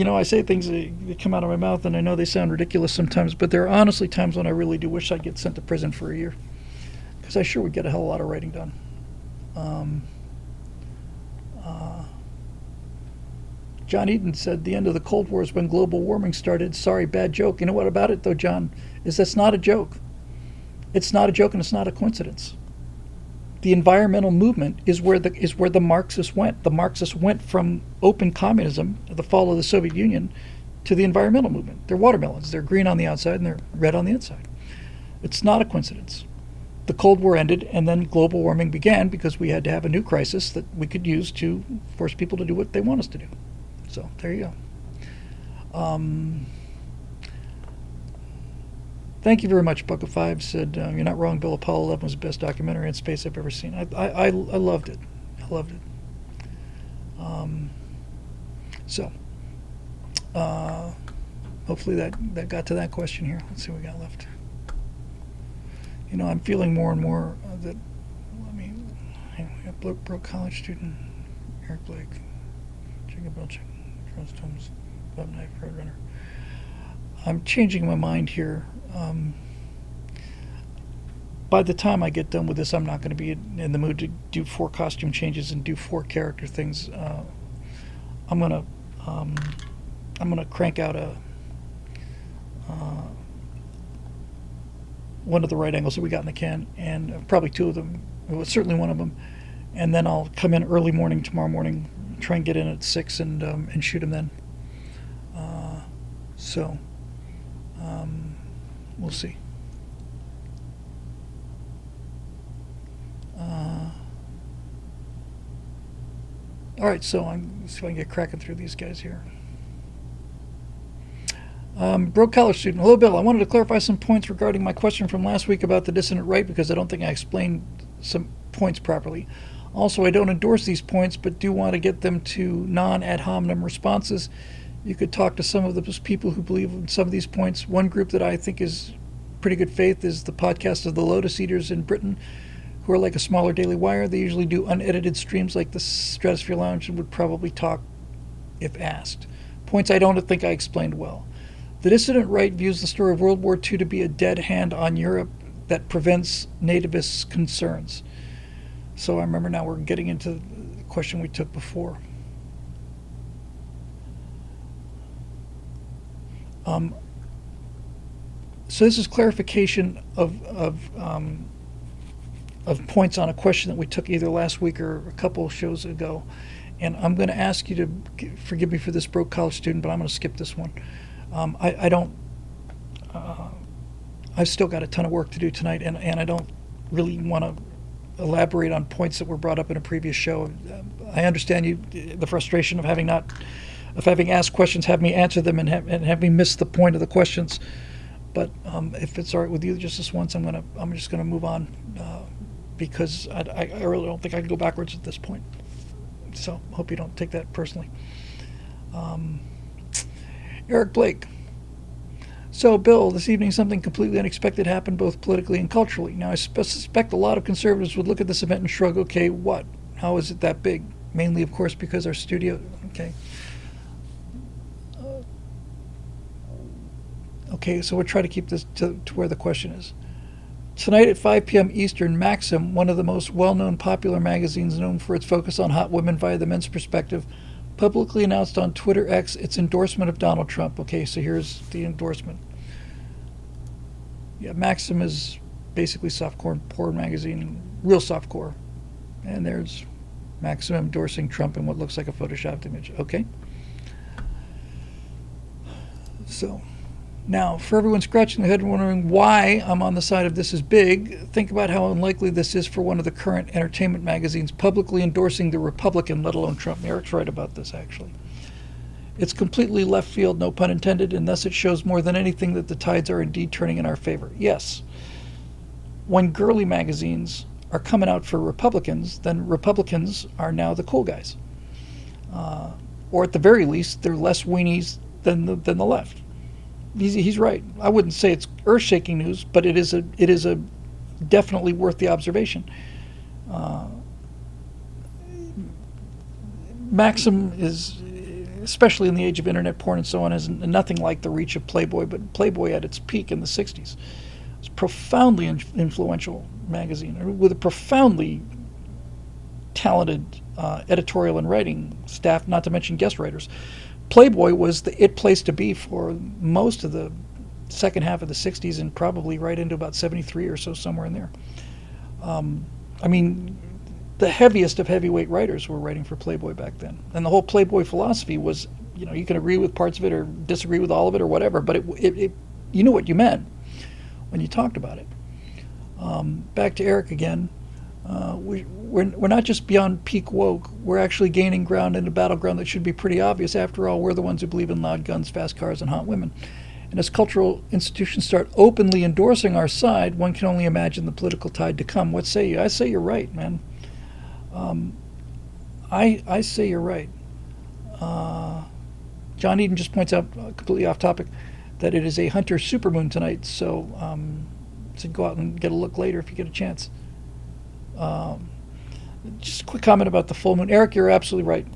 I say things that come out of my mouth, and I know they sound ridiculous sometimes, but there are honestly times when I really do wish I'd get sent to prison for a year, because I sure would get a hell of a lot of writing done. John Eden said the end of the Cold War is when global warming started. Sorry, bad joke. You know what about it, though, John? That's not a joke. It's not a joke, and it's not a coincidence. The environmental movement is where the Marxists went. The Marxists went from open communism, the fall of the Soviet Union, to the environmental movement. They're watermelons. They're green on the outside and they're red on the inside. It's not a coincidence. The Cold War ended, and then global warming began because we had to have a new crisis that we could use to force people to do what they want us to do. So there you go. Thank you very much. Buck of Five said, you're not wrong, Bill. Apollo 11 was the best documentary in space I've ever seen. I loved it. I loved it. Hopefully that got to that question here. Let's see what we got left. I'm feeling more and more that, we got broke college student, Eric Blake, Jacob Belching, Charles Thomas, Bob Knife, Roadrunner. I'm changing my mind here. By the time I get done with this, I'm not going to be in the mood to do 4 costume changes and do 4 character things. I'm gonna crank out one of the right angles that we got in the can, and probably 2 of them. Well, certainly one of them, and then I'll come in early morning tomorrow morning, try and get in at 6 and shoot them then. We'll see. All right, so let's see if I can get cracking through these guys here. Broke college student. Hello, Bill. I wanted to clarify some points regarding my question from last week about the dissonant right, because I don't think I explained some points properly. Also, I don't endorse these points, but do want to get them to non-ad hominem responses. You could talk to some of those people who believe in some of these points. One group that I think is pretty good faith is the podcast of the Lotus Eaters in Britain, who are like a smaller Daily Wire. They usually do unedited streams like the Stratosphere Lounge and would probably talk if asked. Points I don't think I explained well. The dissident right views the story of World War II to be a dead hand on Europe that prevents nativists' concerns. So I remember now we're getting into the question we took before. So this is clarification of points on a question that we took either last week or a couple of shows ago. And I'm going to ask you to forgive me for this, broke college student, but I'm going to skip this one. I've still got a ton of work to do tonight, and I don't really want to elaborate on points that were brought up in a previous show. I understand the frustration of having asked questions, have me answer them, and have me miss the point of the questions. But if it's all right with you, just this once, I'm just gonna move on because I really don't think I can go backwards at this point. So hope you don't take that personally. Eric Blake. So, Bill, this evening something completely unexpected happened both politically and culturally. Now, I suspect a lot of conservatives would look at this event and shrug, okay, what? How is it that big? Mainly, of course, because our studio... Okay. Okay, so we'll try to keep this to where the question is. Tonight at 5 p.m. Eastern, Maxim, one of the most well-known popular magazines known for its focus on hot women via the men's perspective, publicly announced on Twitter X its endorsement of Donald Trump. Okay, so here's the endorsement. Yeah, Maxim is basically softcore porn magazine, real softcore. And there's Maxim endorsing Trump in what looks like a photoshopped image. Okay. So, now, for everyone scratching their head and wondering why I'm on the side of this is big, think about how unlikely this is for one of the current entertainment magazines publicly endorsing the Republican, let alone Trump. Eric's right about this, actually. It's completely left field, no pun intended, and thus it shows more than anything that the tides are indeed turning in our favor. Yes, when girly magazines are coming out for Republicans, then Republicans are now the cool guys. Or at the very least, they're less weenies than the left. He's right. I wouldn't say it's earth-shaking news, but it is a definitely worth the observation. Maxim is, especially in the age of internet porn and so on, is nothing like the reach of Playboy, but Playboy at its peak in the 60s. It's a profoundly influential magazine with a profoundly talented editorial and writing staff, not to mention guest writers. Playboy was the it place to be for most of the second half of the 60s and probably right into about 73 or so, somewhere in there. I mean, the heaviest of heavyweight writers were writing for Playboy back then. And the whole Playboy philosophy was, you can agree with parts of it or disagree with all of it or whatever, but it you knew what you meant when you talked about it. Back to Eric again. We're not just beyond peak woke. We're actually gaining ground in a battleground that should be pretty obvious. After all, we're the ones who believe in loud guns, fast cars, and hot women. And as cultural institutions start openly endorsing our side, one can only imagine the political tide to come. What say you? I say you're right, man. I say you're right. John Eden just points out, completely off topic, that it is a Hunter supermoon tonight. So go out and get a look later if you get a chance. Just a quick comment about the full moon. Eric, you're absolutely right.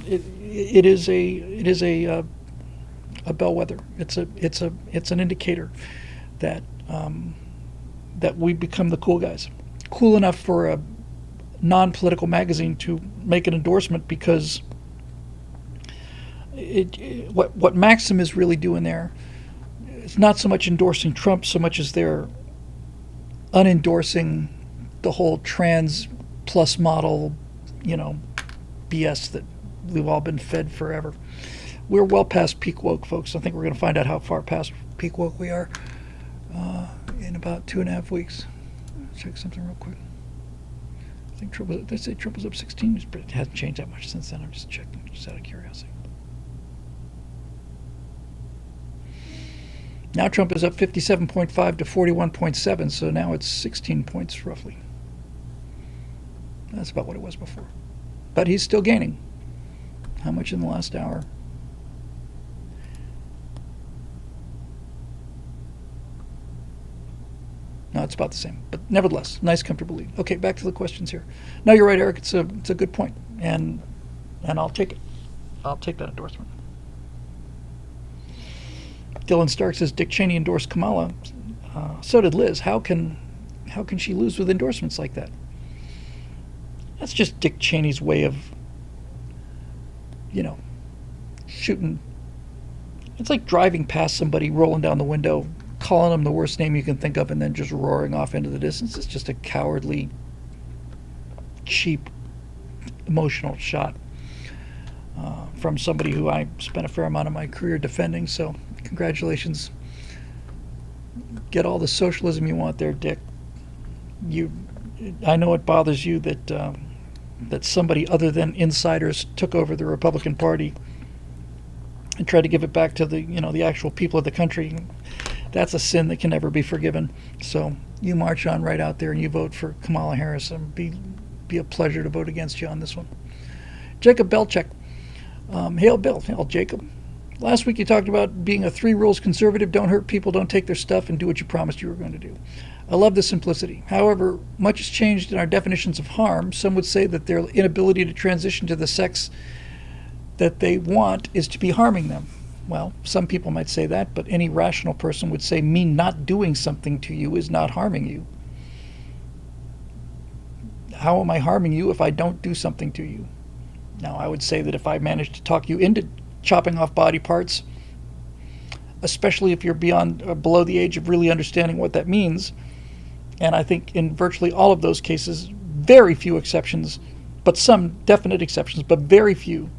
It is a bellwether. It's an indicator that that we become the cool guys, cool enough for a non-political magazine to make an endorsement, because what Maxim is really doing there is not so much endorsing Trump so much as they're unendorsing the whole trans plus model, BS that we've all been fed forever. We're well past peak woke, folks. I think we're going to find out how far past peak woke we are in about 2.5 weeks. Let's check something real quick. I think Trump was up 16. It hasn't changed that much since then. I'm just checking, just out of curiosity. Now Trump is up 57.5 to 41.7, so now it's 16 points roughly. That's about what it was before. But he's still gaining. How much in the last hour? No, it's about the same. But nevertheless, nice, comfortable lead. Okay, back to the questions here. No, you're right, Eric. It's a good point, and I'll take it. I'll take that endorsement. Dylan Stark says Dick Cheney endorsed Kamala. So did Liz. How can she lose with endorsements like that? That's just Dick Cheney's way of, shooting. It's like driving past somebody, rolling down the window, calling them the worst name you can think of, and then just roaring off into the distance. It's just a cowardly, cheap, emotional shot from somebody who I spent a fair amount of my career defending. So congratulations. Get all the socialism you want there, Dick. I know it bothers you that somebody other than insiders took over the Republican Party and tried to give it back to the actual people of the country. That's a sin that can never be forgiven. So you march on right out there and you vote for Kamala Harris, and be a pleasure to vote against you on this one. Jacob Belcheck. Hail Bill. Hail Jacob. Last week you talked about being a 3 rules conservative: don't hurt people, don't take their stuff, and do what you promised you were going to do. I love the simplicity. However, much has changed in our definitions of harm. Some would say that their inability to transition to the sex that they want is to be harming them. Well, some people might say that, but any rational person would say me not doing something to you is not harming you. How am I harming you if I don't do something to you? Now, I would say that if I manage to talk you into chopping off body parts, especially if you're beyond or below the age of really understanding what that means, and I think in virtually all of those cases, very few exceptions, but some definite exceptions, but very few,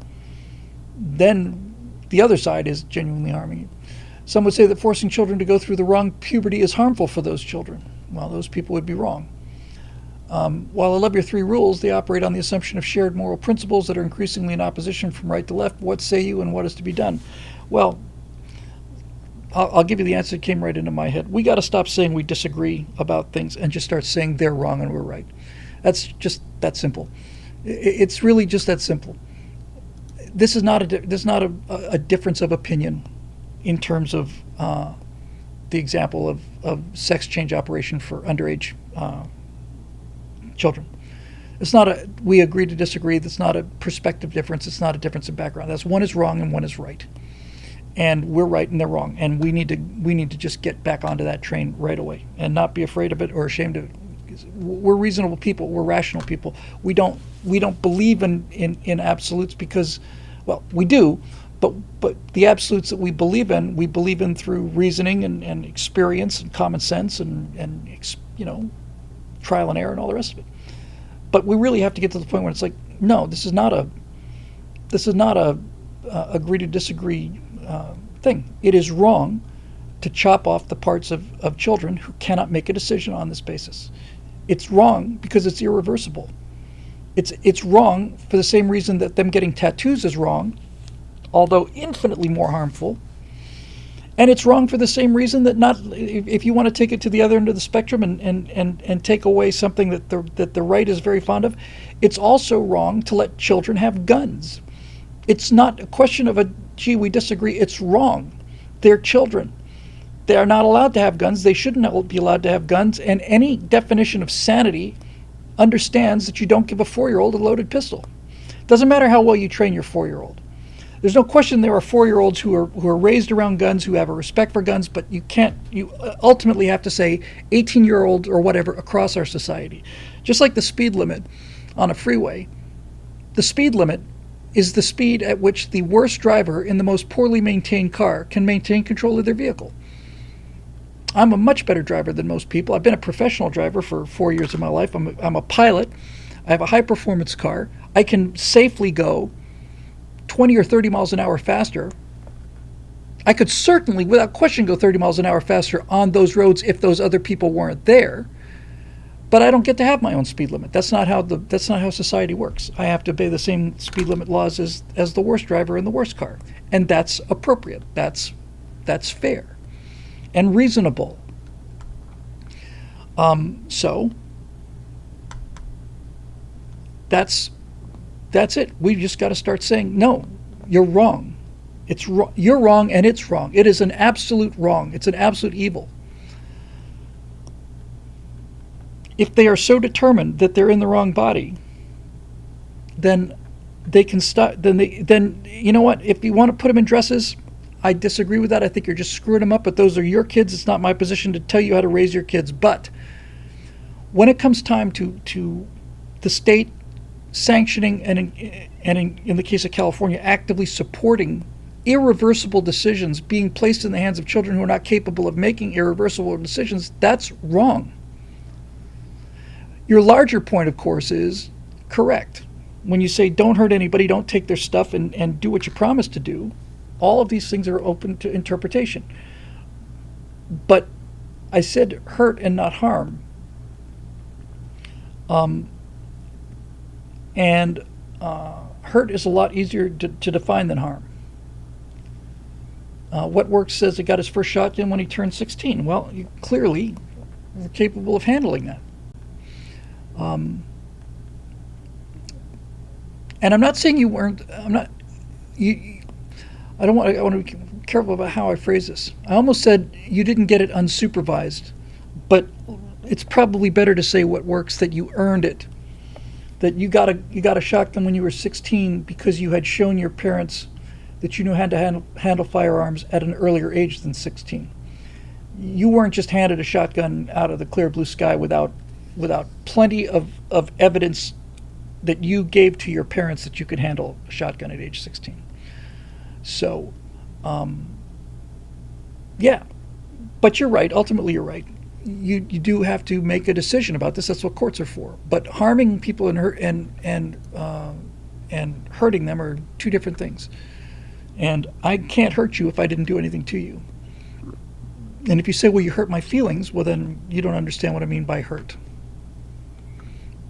then the other side is genuinely harming you. Some would say that forcing children to go through the wrong puberty is harmful for those children. Well, those people would be wrong. While I love your 3 rules, they operate on the assumption of shared moral principles that are increasingly in opposition from right to left. What say you, and what is to be done? Well, I'll give you the answer that came right into my head. We got to stop saying we disagree about things and just start saying they're wrong and we're right. That's just that simple. It's really just that simple. This is not a difference of opinion in terms of the example of sex change operation for underage children. It's not a we agree to disagree. That's not a perspective difference. It's not a difference in background. That's one is wrong and one is right, and we're right and they're wrong. And we need to just get back onto that train right away and not be afraid of it or ashamed of it. We're reasonable people. We're rational people. We don't believe in absolutes because, well, we do, but the absolutes that we believe in through reasoning and experience and common sense and trial and error and all the rest of it. But we really have to get to the point where it's like, no, this is not a agree to disagree thing. It is wrong to chop off the parts of children who cannot make a decision on this basis. It's wrong because it's irreversible. It's wrong for the same reason that them getting tattoos is wrong, although infinitely more harmful. And it's wrong for the same reason that if you want to take it to the other end of the spectrum and take away something that the right is very fond of, it's also wrong to let children have guns. It's not a question of gee, we disagree. It's wrong. They're children. They are not allowed to have guns. They shouldn't be allowed to have guns. And any definition of sanity understands that you don't give a 4-year-old a loaded pistol. Doesn't matter how well you train your 4-year-old. There's no question there are 4-year-olds who are raised around guns, who have a respect for guns, but you ultimately have to say 18-year-old or whatever across our society. Just like the speed limit on a freeway, the speed limit is the speed at which the worst driver in the most poorly maintained car can maintain control of their vehicle. I'm a much better driver than most people. I've been a professional driver for 4 years of my life. I'm a pilot. I have a high-performance car. I can safely go 20 or 30 miles an hour faster. I could certainly, without question, go 30 miles an hour faster on those roads if those other people weren't there. But I don't get to have my own speed limit. That's not how society works. I have to obey the same speed limit laws as the worst driver in the worst car, and that's appropriate. That's fair and reasonable. So that's it. We've just got to start saying, no, you're wrong. It's wrong. You're wrong, and it's wrong. It is an absolute wrong. It's an absolute evil. If they are so determined that they're in the wrong body, then they can stop. Then you know what? If you want to put them in dresses, I disagree with that. I think you're just screwing them up. But those are your kids. It's not my position to tell you how to raise your kids. But when it comes time to the state sanctioning and in the case of California, actively supporting irreversible decisions being placed in the hands of children who are not capable of making irreversible decisions, that's wrong. Your larger point, of course, is correct. When you say don't hurt anybody, don't take their stuff, and do what you promised to do, all of these things are open to interpretation. But I said hurt and not harm. And hurt is a lot easier to define than harm. What Works says he got his first shotgun when he turned 16. Well, you clearly were capable of handling that. And I'm not saying you weren't. I'm not. You. I don't want. I want to be careful about how I phrase this. I almost said you didn't get it unsupervised, but it's probably better to say What Works that you earned it. That you got a shotgun when you were 16 because you had shown your parents that you knew how to handle firearms at an earlier age than 16. You weren't just handed a shotgun out of the clear blue sky without plenty of evidence that you gave to your parents that you could handle a shotgun at age 16. So, yeah, but you're right. Ultimately, you're right. You do have to make a decision about this. That's what courts are for. But harming people and hurting them are two different things. And I can't hurt you if I didn't do anything to you. And if you say, well, you hurt my feelings, well, then you don't understand what I mean by hurt.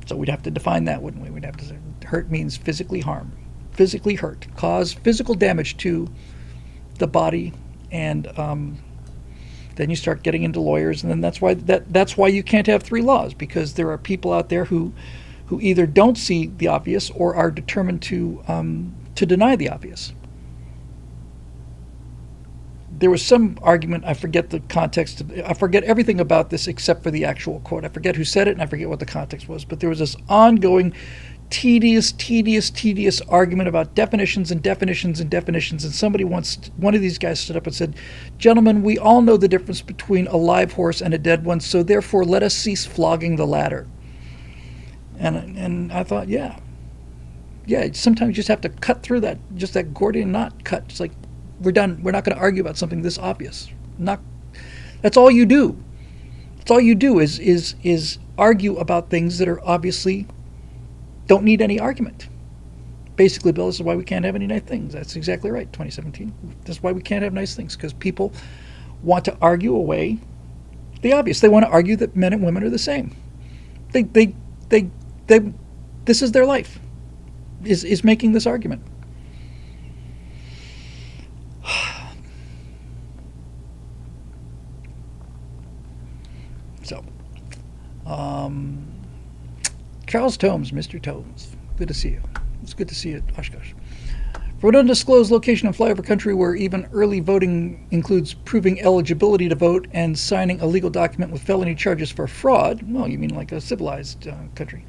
So we'd have to define that, wouldn't we? We'd have to say hurt means physically harm, physically hurt, cause physical damage to the body, and then you start getting into lawyers, and then that's why you can't have three laws, because there are people out there who either don't see the obvious or are determined to deny the obvious. There was some argument, I forget the context, I forget everything about this except for the actual quote. I forget who said it and I forget what the context was, but there was this ongoing tedious argument about definitions, and one of these guys stood up and said, gentlemen, we all know the difference between a live horse and a dead one, so therefore let us cease flogging the latter. And I thought, yeah, sometimes you just have to cut through that Gordian knot cut. It's like, we're done. We're not going to argue about something this obvious. That's all you do. That's all you do is argue about things that are obviously don't need any argument. Basically, Bill, this is why we can't have any nice things. That's exactly right. 2017. This is why we can't have nice things, because people want to argue away the obvious. They want to argue that men and women are the same. They this is their life. Is making this argument. So, Charles Tomes, Mr. Tomes, good to see you. It's good to see you at Oshkosh. For an undisclosed location in flyover country where even early voting includes proving eligibility to vote and signing a legal document with felony charges for fraud, well, you mean like a civilized country.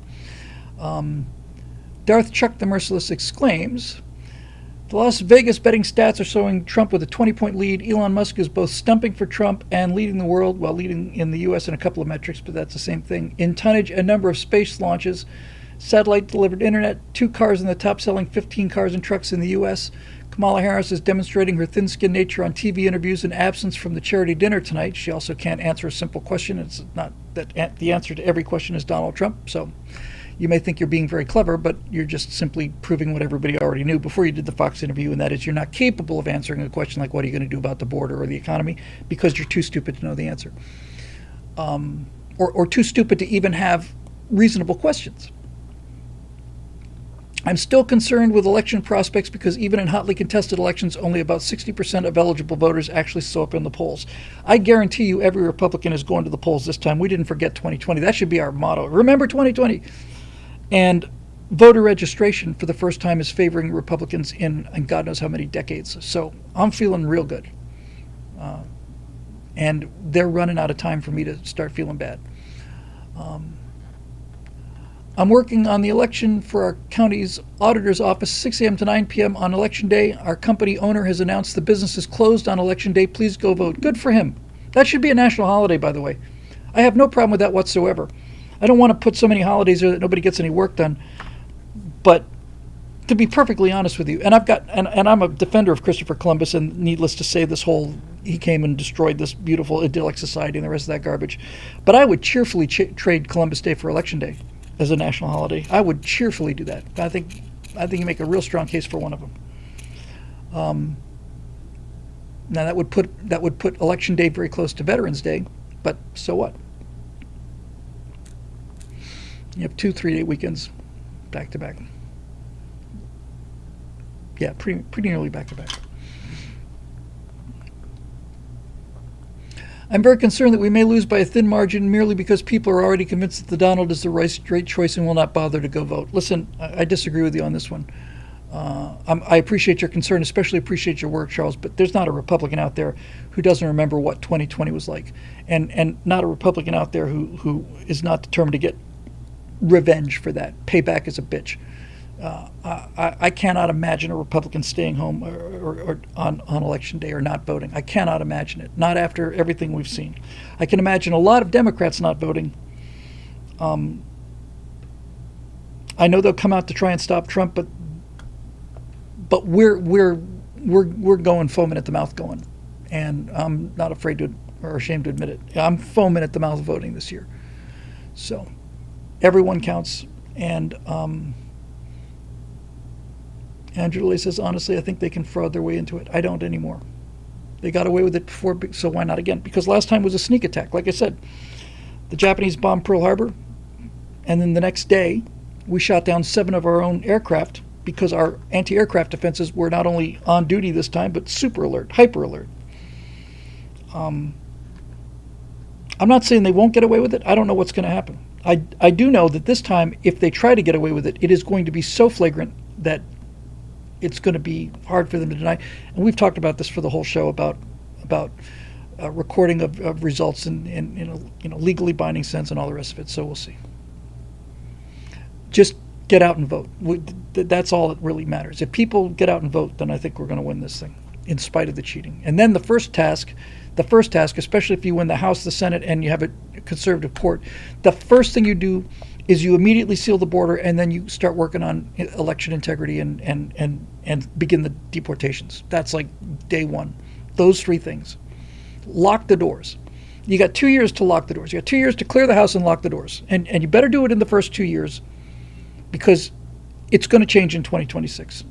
Darth Chuck the Merciless exclaims, the Las Vegas betting stats are showing Trump with a 20-point lead. Elon Musk is both stumping for Trump and leading the world, while leading in the U.S. in a couple of metrics, but that's the same thing. In tonnage and number of space launches, satellite-delivered internet, 2 cars in the top-selling 15 cars and trucks in the U.S. Kamala Harris is demonstrating her thin-skinned nature on TV interviews and absence from the charity dinner tonight. She also can't answer a simple question. It's not that the answer to every question is Donald Trump, so you may think you're being very clever, but you're just simply proving what everybody already knew before you did the Fox interview, and that is you're not capable of answering a question like what are you going to do about the border or the economy, because you're too stupid to know the answer. Or too stupid to even have reasonable questions. I'm still concerned with election prospects because even in hotly contested elections, only about 60% of eligible voters actually show up in the polls. I guarantee you every Republican is going to the polls this time. We didn't forget 2020. That should be our motto. Remember 2020. And voter registration for the first time is favoring Republicans in God knows how many decades. So I'm feeling real good. And they're running out of time for me to start feeling bad. I'm working on the election for our county's auditor's office, 6 a.m. to 9 p.m. on election day. Our company owner has announced the business is closed on election day. Please go vote. Good for him. That should be a national holiday, by the way. I have no problem with that whatsoever. I don't want to put so many holidays there that nobody gets any work done. But to be perfectly honest with you, and I'm a defender of Christopher Columbus, and needless to say, he came and destroyed this beautiful idyllic society and the rest of that garbage. But I would cheerfully trade Columbus Day for Election Day as a national holiday. I would cheerfully do that. I think you make a real strong case for one of them. Now that would put Election Day very close to Veterans Day, but so what? You have 2 3-day weekends back to back. Yeah, pretty nearly back to back. I'm very concerned that we may lose by a thin margin merely because people are already convinced that the Donald is the right choice and will not bother to go vote. Listen, I disagree with you on this one. I appreciate your concern, especially appreciate your work, Charles, but there's not a Republican out there who doesn't remember what 2020 was like, and not a Republican out there who is not determined to get revenge for that. Payback is a bitch. I cannot imagine a Republican staying home or on election day or not voting. I cannot imagine it. Not after everything we've seen. I can imagine a lot of Democrats not voting. I know they'll come out to try and stop Trump, but we're going foaming at the mouth going, and I'm not afraid to or ashamed to admit it. I'm foaming at the mouth voting this year. So everyone counts, and Andrew Lay says, honestly, I think they can fraud their way into it. I don't anymore. They got away with it before, so why not again? Because last time was a sneak attack. Like I said, the Japanese bombed Pearl Harbor, and then the next day, we shot down 7 of our own aircraft because our anti-aircraft defenses were not only on duty this time, but super alert, hyper alert. I'm not saying they won't get away with it. I don't know what's going to happen. I do know that this time, if they try to get away with it, it is going to be so flagrant that it's going to be hard for them to deny. And we've talked about this for the whole show about recording of results in a legally binding sense and all the rest of it. So we'll see. Just get out and vote. That's all that really matters. If people get out and vote, then I think we're going to win this thing, in spite of the cheating. And then the first task, especially if you win the House, the Senate, and you have a conservative court, the first thing you do is you immediately seal the border, and then you start working on election integrity and begin the deportations. That's like day one. Those 3 things. Lock the doors. You got 2 years to lock the doors. You got 2 years to clear the house and lock the doors. And you better do it in the first 2 years, because it's going to change in 2026.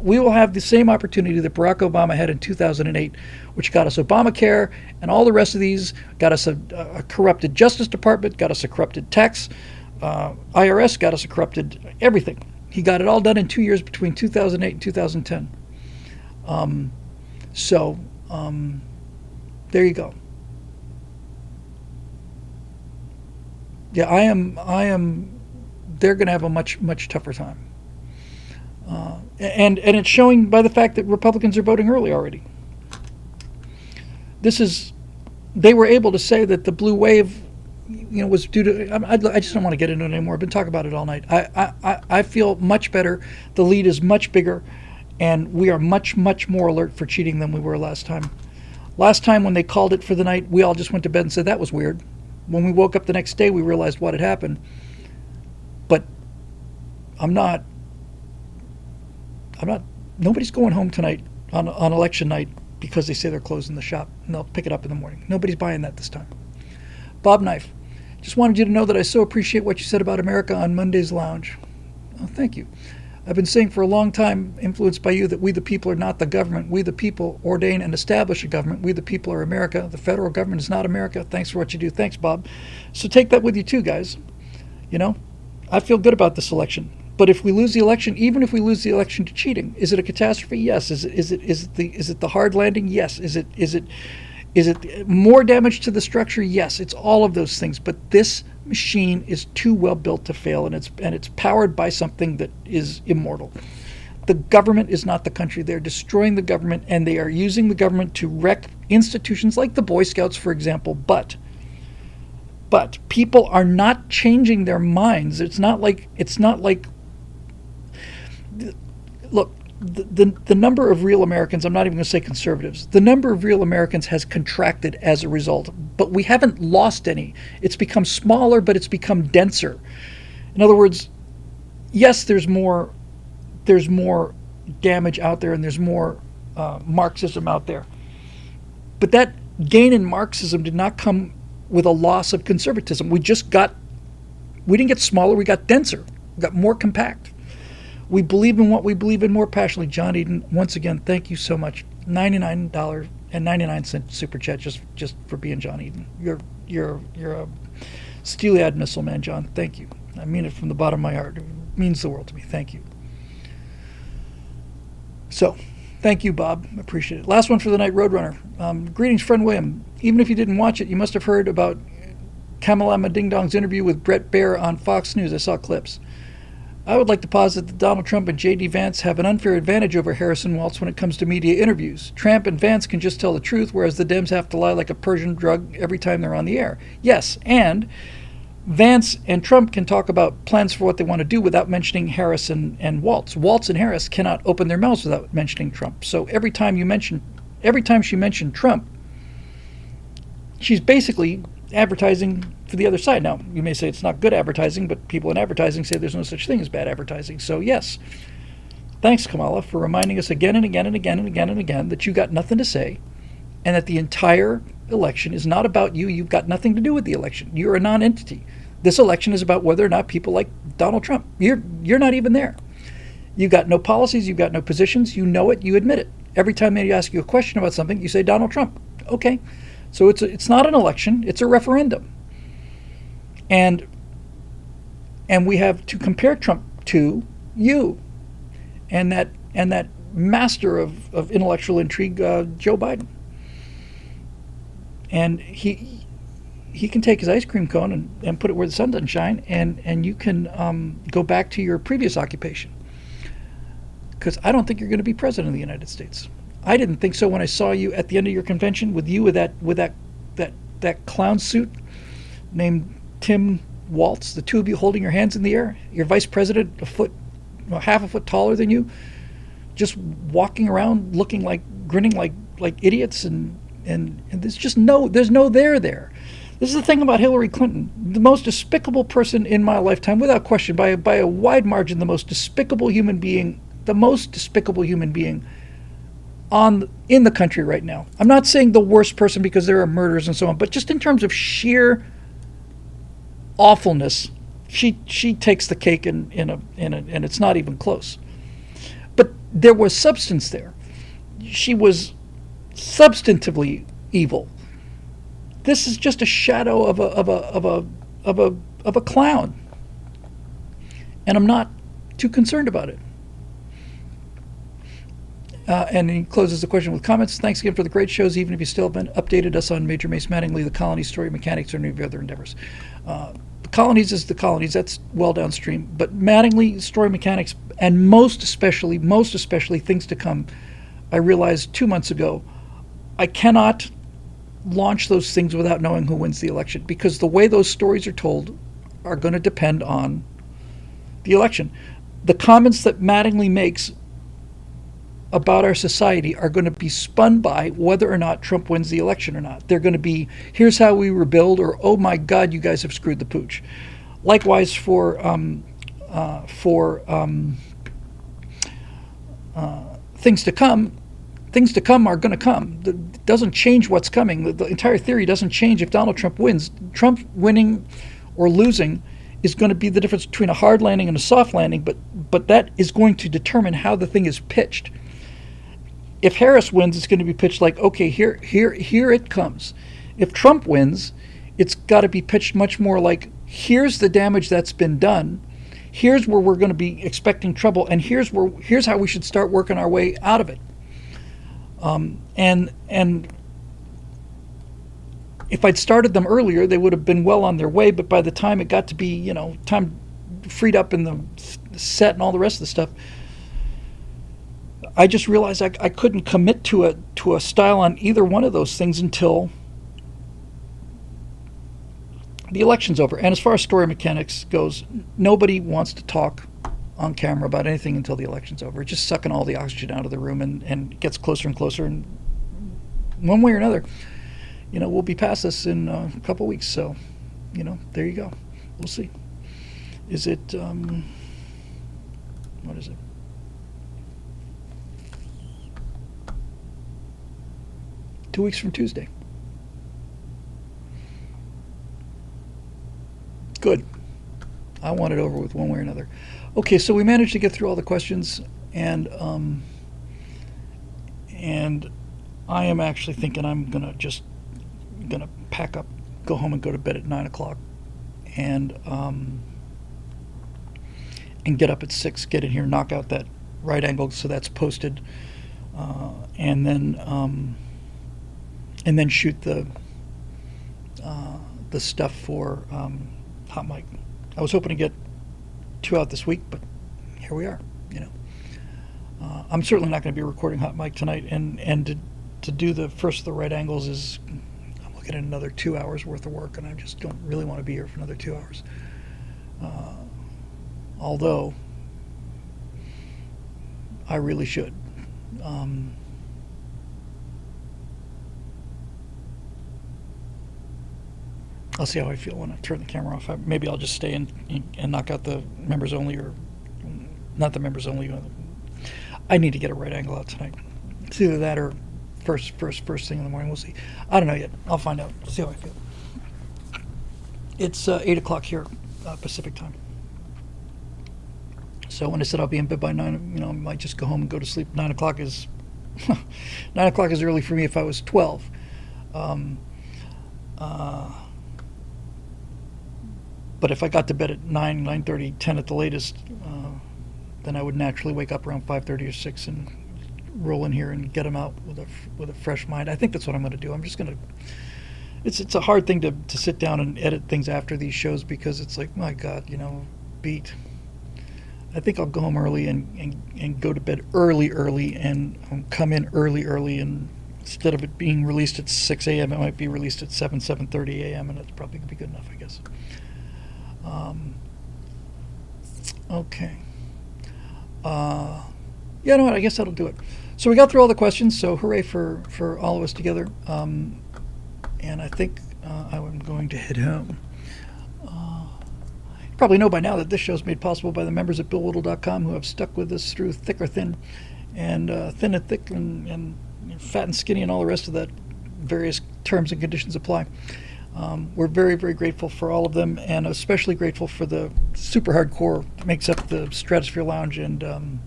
We will have the same opportunity that Barack Obama had in 2008, which got us Obamacare and all the rest of these, got us a corrupted Justice Department, got us a corrupted tax, IRS, got us a corrupted everything. He got it all done in 2 years between 2008 and 2010. There you go. Yeah, I am. They're going to have a much tougher time. And it's showing by the fact that Republicans are voting early already. They were able to say that the blue wave, was due to. I just don't want to get into it anymore. I've been talking about it all night. I feel much better. The lead is much bigger, and we are much more alert for cheating than we were last time. Last time when they called it for the night, we all just went to bed and said that was weird. When we woke up the next day, we realized what had happened. But nobody's going home tonight on election night because they say they're closing the shop and they'll pick it up in the morning. Nobody's buying that this time. Bob Knife, just wanted you to know that I so appreciate what you said about America on Monday's Lounge. Oh, thank you. I've been saying for a long time, influenced by you, that we the people are not the government. We the people ordain and establish a government. We the people are America. The federal government is not America. Thanks for what you do. Thanks, Bob. So take that with you too, guys. I feel good about this election. But if we lose the election, even if we lose the election to cheating, is it a catastrophe? Yes. Is it the hard landing? Yes. Is it more damage to the structure? Yes. It's all of those things. But this machine is too well built to fail, and it's powered by something that is immortal. The government is not the country. They're destroying the government, and they are using the government to wreck institutions like the Boy Scouts, for example. But people are not changing their minds. It's not like look, the number of real Americans, I'm not even going to say conservatives, the number of real Americans has contracted as a result, but we haven't lost any. It's become smaller, but it's become denser. In other words, yes, there's more damage out there, and there's more Marxism out there. But that gain in Marxism did not come with a loss of conservatism. We didn't get smaller, we got denser, we got more compact. We believe in what we believe in more passionately. John Eden, once again, thank you so much. $99.99 super chat just for being John Eden. You're a steely-eyed missile man, John. Thank you. I mean it from the bottom of my heart. It means the world to me. Thank you. So, Thank you, Bob. Appreciate it. Last one for the night, Roadrunner. Greetings, friend William. Even if you didn't watch it, you must have heard about Kamalama Ding Dong's interview with Brett Baer on Fox News. I saw clips. I would like to posit that Donald Trump and J.D. Vance have an unfair advantage over Harris and Walz when it comes to media interviews. Trump and Vance can just tell the truth, whereas the Dems have to lie like a Persian drug every time they're on the air. Yes, and Vance and Trump can talk about plans for what they want to do without mentioning Harris and Walz. Walz and Harris cannot open their mouths without mentioning Trump. So every time she mentioned Trump, she's basically advertising for the other side. Now, you may say it's not good advertising, but people in advertising say there's no such thing as bad advertising. So yes, thanks, Kamala, for reminding us again and again and again and again and again that you got nothing to say, and that the entire election is not about you. You've got nothing to do with the election. You're a non-entity. This election is about whether or not people like Donald Trump. You're not even there. You've got no policies. You've got no positions. You know it. You admit it. Every time they ask you a question about something, you say Donald Trump. Okay. So it's not an election, it's a referendum. And we have to compare Trump to you and that master of intellectual intrigue, Joe Biden. And he can take his ice cream cone and put it where the sun doesn't shine, and you can go back to your previous occupation. Because I don't think you're going to be president of the United States. I didn't think so when I saw you at the end of your convention with that clown suit named Tim Walz, the two of you holding your hands in the air, your vice president half a foot taller than you, just walking around looking grinning like idiots, and there's no there. This is the thing about Hillary Clinton, the most despicable person in my lifetime, without question, by a wide margin, the most despicable human being in the country right now. I'm not saying the worst person because there are murders and so on, but just in terms of sheer awfulness, she takes the cake and it's not even close. But there was substance there. She was substantively evil. This is just a shadow of a clown, and I'm not too concerned about it. And he closes the question with comments. Thanks again for the great shows, even if you still haven't updated us on Major Mace Mattingly, the colonies, story mechanics, or any of your other endeavors. The colonies is the colonies. That's well downstream. But Mattingly, story mechanics, and most especially things to come, I realized 2 months ago, I cannot launch those things without knowing who wins the election, because the way those stories are told are going to depend on the election. The comments that Mattingly makes about our society are going to be spun by whether or not Trump wins the election or not. They're going to be, here's how we rebuild, or oh my God, you guys have screwed the pooch. Likewise for things to come. Things to come are going to come. It doesn't change what's coming. The entire theory doesn't change if Donald Trump wins. Trump winning or losing is going to be the difference between a hard landing and a soft landing, but that is going to determine how the thing is pitched. If Harris wins, it's going to be pitched like, okay, here it comes. If Trump wins, it's got to be pitched much more like, here's the damage that's been done. Here's where we're going to be expecting trouble, and here's how we should start working our way out of it. And if I'd started them earlier, they would have been well on their way. But by the time it got to be, time freed up in the set and all the rest of the stuff, I just realized I couldn't commit to a style on either one of those things until the election's over. And as far as story mechanics goes, nobody wants to talk on camera about anything until the election's over. It's just sucking all the oxygen out of the room, and it gets closer and closer. And one way or another, we'll be past this in a couple weeks. So, there you go. We'll see. Is it, what is it? Two weeks from Tuesday. Good. I want it over with one way or another. Okay, so we managed to get through all the questions, and I am actually thinking I'm gonna pack up, go home, and go to bed at 9 o'clock, and get up at 6, get in here, knock out that right angle, so that's posted and then shoot the stuff for hot mic. I was hoping to get 2 out this week, but here we are. I'm certainly not going to be recording hot mic tonight, and to do the first of the right angles is, I'm looking at another 2 hours worth of work, and I just don't really want to be here for another 2 hours. Although I really should. I'll see how I feel when I turn the camera off. Maybe I'll just stay and knock out the members only, or not the members only. I need to get a right angle out tonight. It's either that or first thing in the morning. We'll see. I don't know yet. I'll find out. See how I feel. It's 8 o'clock here, Pacific time. So when I said I'll be in bed by 9, I might just go home and go to sleep. 9 o'clock is 9 o'clock is early for me if I was 12. But if I got to bed at 9, 9:30, 10 at the latest, then I would naturally wake up around 5:30 or 6 and roll in here and get them out with a fresh mind. I think that's what I'm going to do. I'm just going to. It's a hard thing to sit down and edit things after these shows, because it's like, my God, beat. I think I'll go home early and go to bed early and come in early, and instead of it being released at 6 a.m., it might be released at 7:30 a.m., and that's probably going to be good enough, I guess. Okay. Yeah, you know what? I guess that'll do it. So we got through all the questions, so hooray for all of us together. And I think I'm going to head home. You probably know by now that this show is made possible by the members at BillWhittle.com, who have stuck with us through thick or thin, and thin and thick, and fat and skinny, and all the rest of that. Various terms and conditions apply. We're very, very grateful for all of them, and especially grateful for the super hardcore that makes up the Stratosphere Lounge and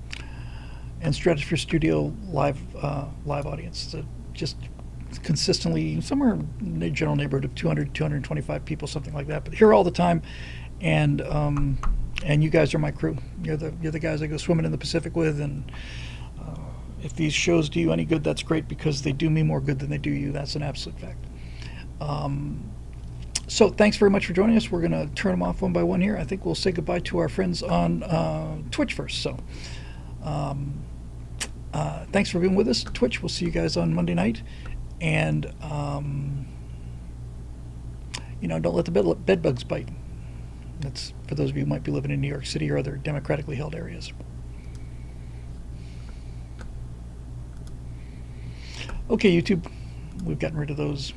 Stratosphere Studio live audience. It's just consistently somewhere in the general neighborhood of 200, 225 people, something like that. But here all the time, and you guys are my crew. You're the guys I go swimming in the Pacific with, and if these shows do you any good, that's great, because they do me more good than they do you. That's an absolute fact. So thanks very much for joining us. We're going to turn them off one by one here. I think we'll say goodbye to our friends on Twitch first. So thanks for being with us, Twitch. We'll see you guys on Monday night. And, don't let the bed bugs bite. That's for those of you who might be living in New York City or other democratically held areas. Okay, YouTube. We've gotten rid of those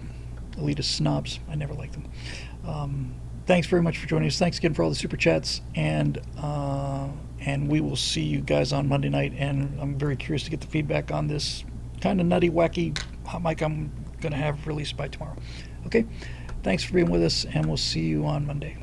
elitist snobs. I never liked them. Thanks very much for joining us. Thanks again for all the super chats, and we will see you guys on Monday night. And I'm very curious to get the feedback on this kind of nutty, wacky hot mic I'm going to have released by tomorrow. Okay, thanks for being with us, and we'll see you on Monday.